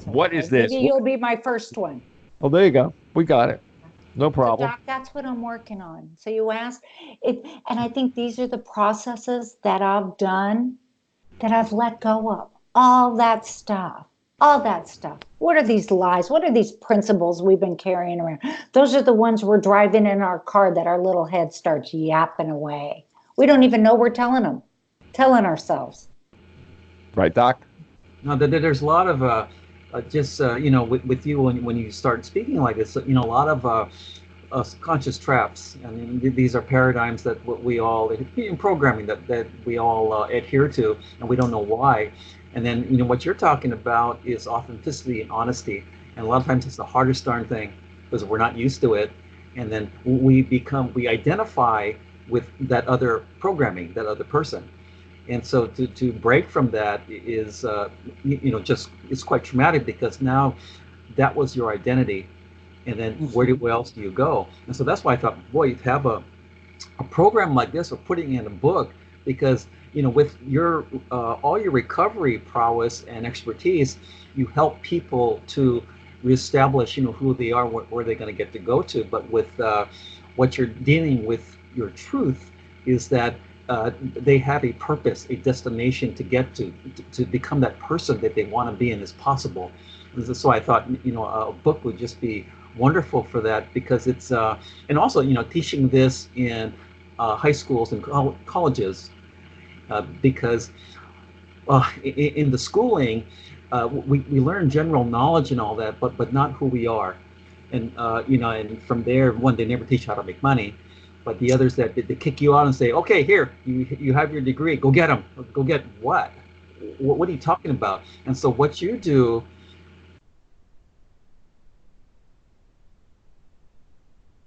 What is this? Maybe you'll be my first one. Oh, there you go. We got it. No problem. So Doc, that's what I'm working on. So you asked it, and I think these are the processes that I've done, that I've let go of. All that stuff. What are these lies? What are these principles we've been carrying around? Those are the ones we're driving in our car that our little head starts yapping away. We don't even know we're telling ourselves. Right, Doc? No, there's a lot of with you when you start speaking like this, a lot of conscious traps. I mean, these are paradigms that we all in programming that we all adhere to, and we don't know why. And then what you're talking about is authenticity and honesty, and a lot of times it's the hardest darn thing because we're not used to it, and then we identify with that other programming, that other person. And so to break from that is, it's quite traumatic because now that was your identity. And then where else do you go? And so that's why I thought, boy, you'd have a program like this or putting in a book because with your all your recovery prowess and expertise, you help people to reestablish who they are, where they're going to get to go to. But with what you're dealing with, your truth is that they have a purpose, a destination to get to become that person that they want to be and is possible. And so I thought a book would just be wonderful for that, because it's and also teaching this in high schools and colleges, because in the schooling we learn general knowledge and all that, but not who we are. And and from there, one, they never teach how to make money, but the others that they kick you out and say, okay, here, you have your degree, go get them. Go get what are you talking about? And so what you do.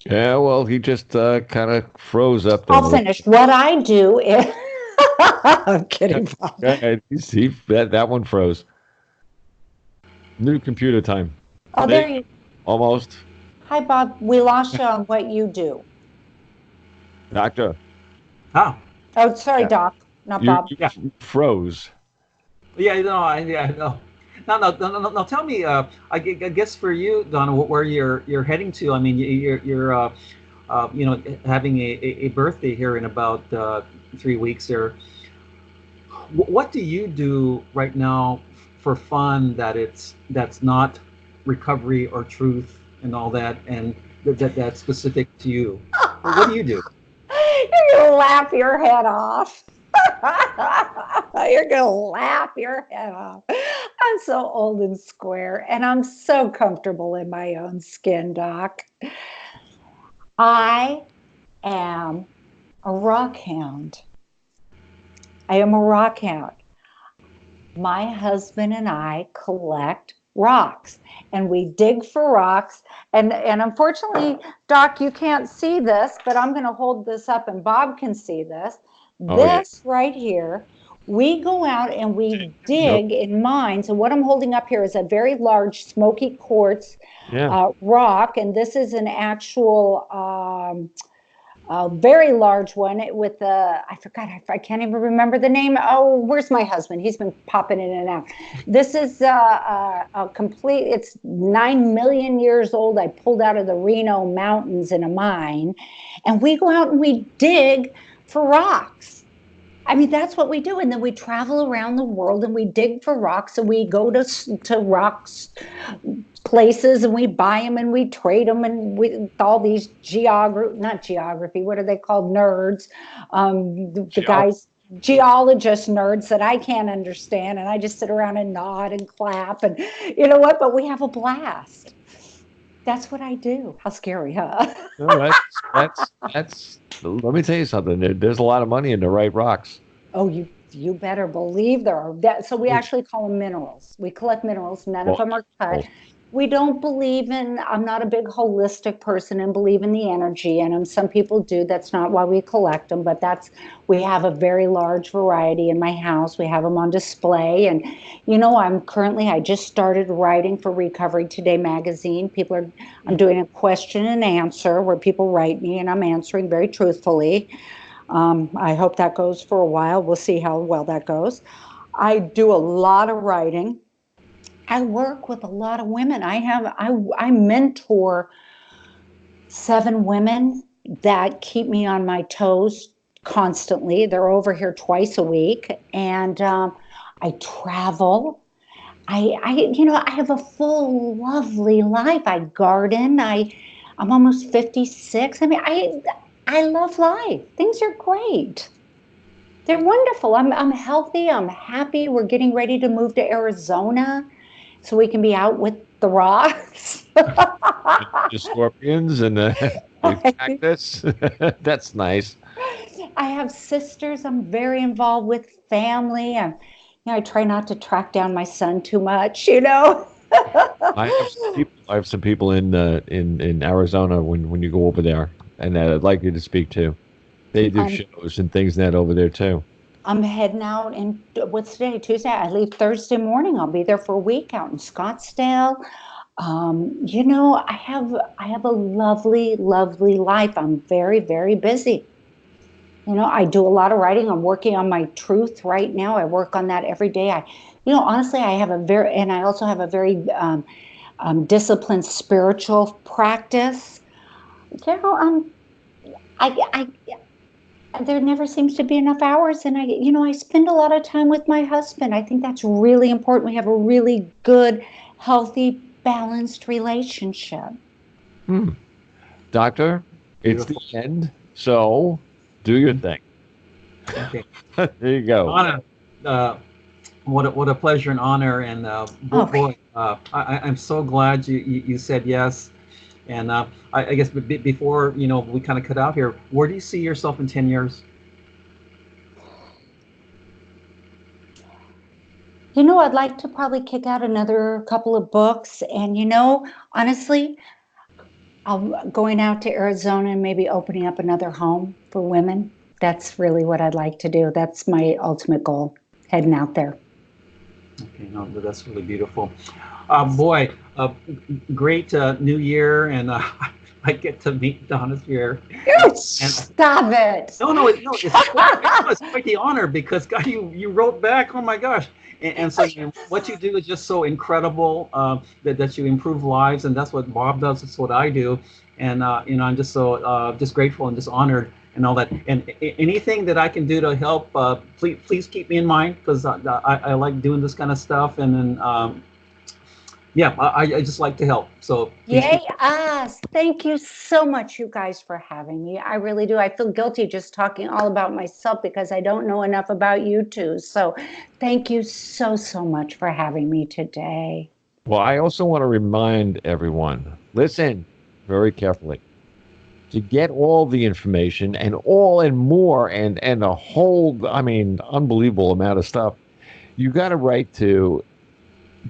Yeah, well, he just kind of froze up there. I'll finish. What I do is I'm kidding, Bob. Yeah, that one froze. New computer time. Oh, there you. Almost. Hi, Bob. We lost you on what you do. Doctor. Oh, sorry, yeah. Doc, not Bob. You froze. Yeah, no. Now tell me. I guess for you, Donna, where you're heading to. I mean, you're having a birthday here in about 3 weeks. Or what do you do right now for fun that's not recovery or truth and all that, and that's specific to you? What do you do? You're gonna laugh your head off. You're gonna laugh your head off. I'm so old and square, and I'm so comfortable in my own skin, Doc. I am a rock hound. I am a rock hound. My husband and I collect rocks, and we dig for rocks. And unfortunately, Doc, you can't see this, but I'm going to hold this up and Bob can see this. This right here, we go out and we dig in mines. And what I'm holding up here is a very large smoky quartz rock. And this is an actual a very large one with I can't even remember the name. Oh, where's my husband? He's been popping in and out. This is a complete, it's 9 million years old. I pulled out of the Reno mountains in a mine, and we go out and we dig for rocks. I mean, that's what we do. And then we travel around the world and we dig for rocks, and we go to rocks places and we buy them and we trade them, and with all these not geography, what are they called? Nerds. The guys, geologist nerds that I can't understand. And I just sit around and nod and clap, and you know what? But we have a blast. That's what I do. How scary, huh? No, that's. Let me tell you something. There's a lot of money in the right rocks. Oh, you better believe there are. So we actually call them minerals. We collect minerals. None of them are cut. We don't believe in, I'm not a big holistic person and believe in the energy in them. Some people do. That's not why we collect them, but we have a very large variety in my house. We have them on display. And, I just started writing for Recovery Today magazine. I'm doing a question and answer where people write me and I'm answering very truthfully. I hope that goes for a while. We'll see how well that goes. I do a lot of writing. I work with a lot of women. I mentor 7 women that keep me on my toes constantly. They're over here twice a week, and I travel. I have a full, lovely life. I garden. I'm almost 56. I mean, I love life. Things are great. They're wonderful. I'm healthy. I'm happy. We're getting ready to move to Arizona, so we can be out with the rocks. The scorpions and the cactus. That's nice. I have sisters. I'm very involved with family. I try not to track down my son too much, I have some people in Arizona when you go over there, and that I'd like you to speak to. They do shows and things that over there too. I'm heading out in, what's today, Tuesday? I leave Thursday morning. I'll be there for a week out in Scottsdale. I have a lovely, lovely life. I'm very, very busy. You know, I do a lot of writing. I'm working on my truth right now. I work on that every day. Honestly, and I also have a very disciplined spiritual practice. I there never seems to be enough hours, and I spend a lot of time with my husband. I think that's really important. We have a really good, healthy, balanced relationship. Doctor, Beautiful. It's the end, so do your thing. Okay. There you go. Donna, what a pleasure and honor, and boy, I'm so glad you said yes. And I guess before we kind of cut out here, where do you see yourself in 10 years? I'd like to probably kick out another couple of books, and honestly, I'm going out to Arizona and maybe opening up another home for women. That's really what I'd like to do. That's my ultimate goal, heading out there. Okay, no, that's really beautiful. Boy, great new year, and I get to meet Donna Speir. Stop it! No, it's quite the honor, because God, you wrote back. Oh my gosh! And so what you do is just so incredible, that you improve lives, and that's what Bob does. It's what I do, and I'm just so just grateful and just honored and all that. And anything that I can do to help, please keep me in mind, because I like doing this kind of stuff, and then I just like to help. So yay us! Thank you so much, you guys, for having me. I really do. I feel guilty just talking all about myself because I don't know enough about you two. So thank you so much for having me today. Well, I also want to remind everyone, listen very carefully. To get all the information and more and a whole, unbelievable amount of stuff, you got to write to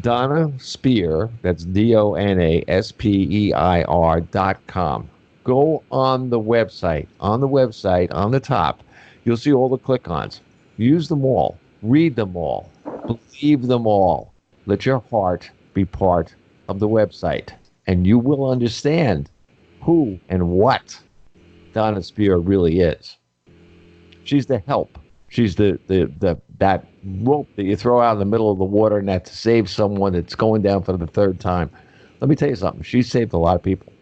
Donna Speir, that's DONASPEIR.com. Go on the website. On the top, you'll see all the click-ons. Use them all. Read them all. Believe them all. Let your heart be part of the website, and you will understand who and what Donna Speir really is. She's the help. She's that rope that you throw out in the middle of the water net to save someone that's going down for the third time. Let me tell you something. She saved a lot of people,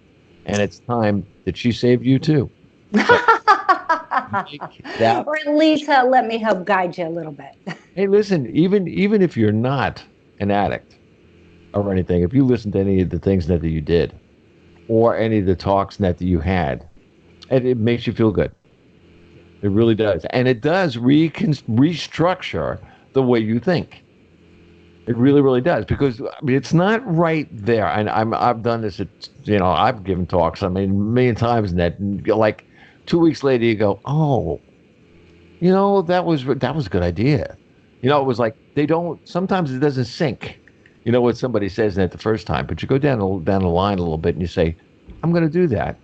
and it's time that she saved you too. So, or at least let me help guide you a little bit. Hey, listen. Even if you're not an addict or anything, if you listen to any of the things that you did, or any of the talks that you had, and it makes you feel good. It really does. And it does restructure the way you think. It really, really does. Because it's not right there. And I've done this, I've given talks, a million times, and that, like 2 weeks later, you go, oh, that was a good idea. It was like, sometimes it doesn't sink, what somebody says in it the first time. But you go down the line a little bit and you say, I'm going to do that.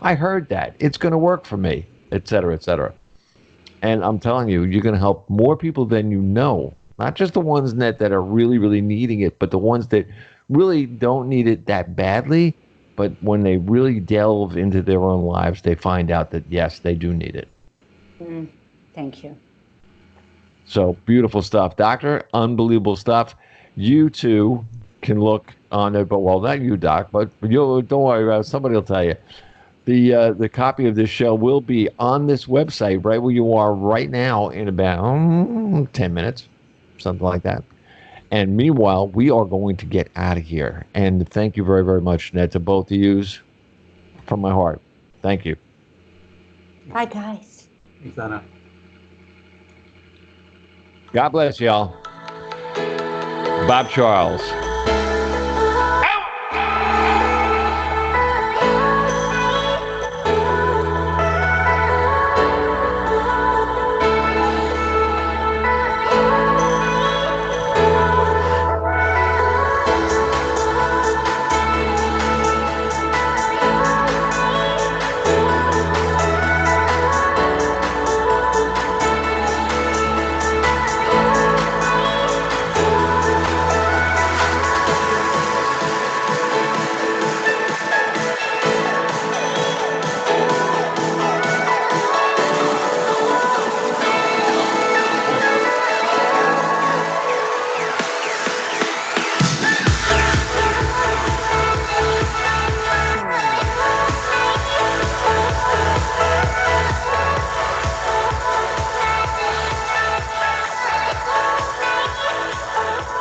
I heard that. It's going to work for me, et cetera, et cetera. And I'm telling you, you're going to help more people than you know. Not just the ones that are really, really needing it, but the ones that really don't need it that badly. But when they really delve into their own lives, they find out that, yes, they do need it. Thank you. So beautiful stuff. Doctor, unbelievable stuff. You too can look on it, but well, not you, Doc, but don't worry about it. Somebody will tell you. The copy of this show will be on this website right where you are right now in about 10 minutes, something like that. And meanwhile, we are going to get out of here. And thank you very, very much, Ned, to both of you from my heart. Thank you. Bye, guys. Thanks, Anna. God bless y'all. Bob Charles.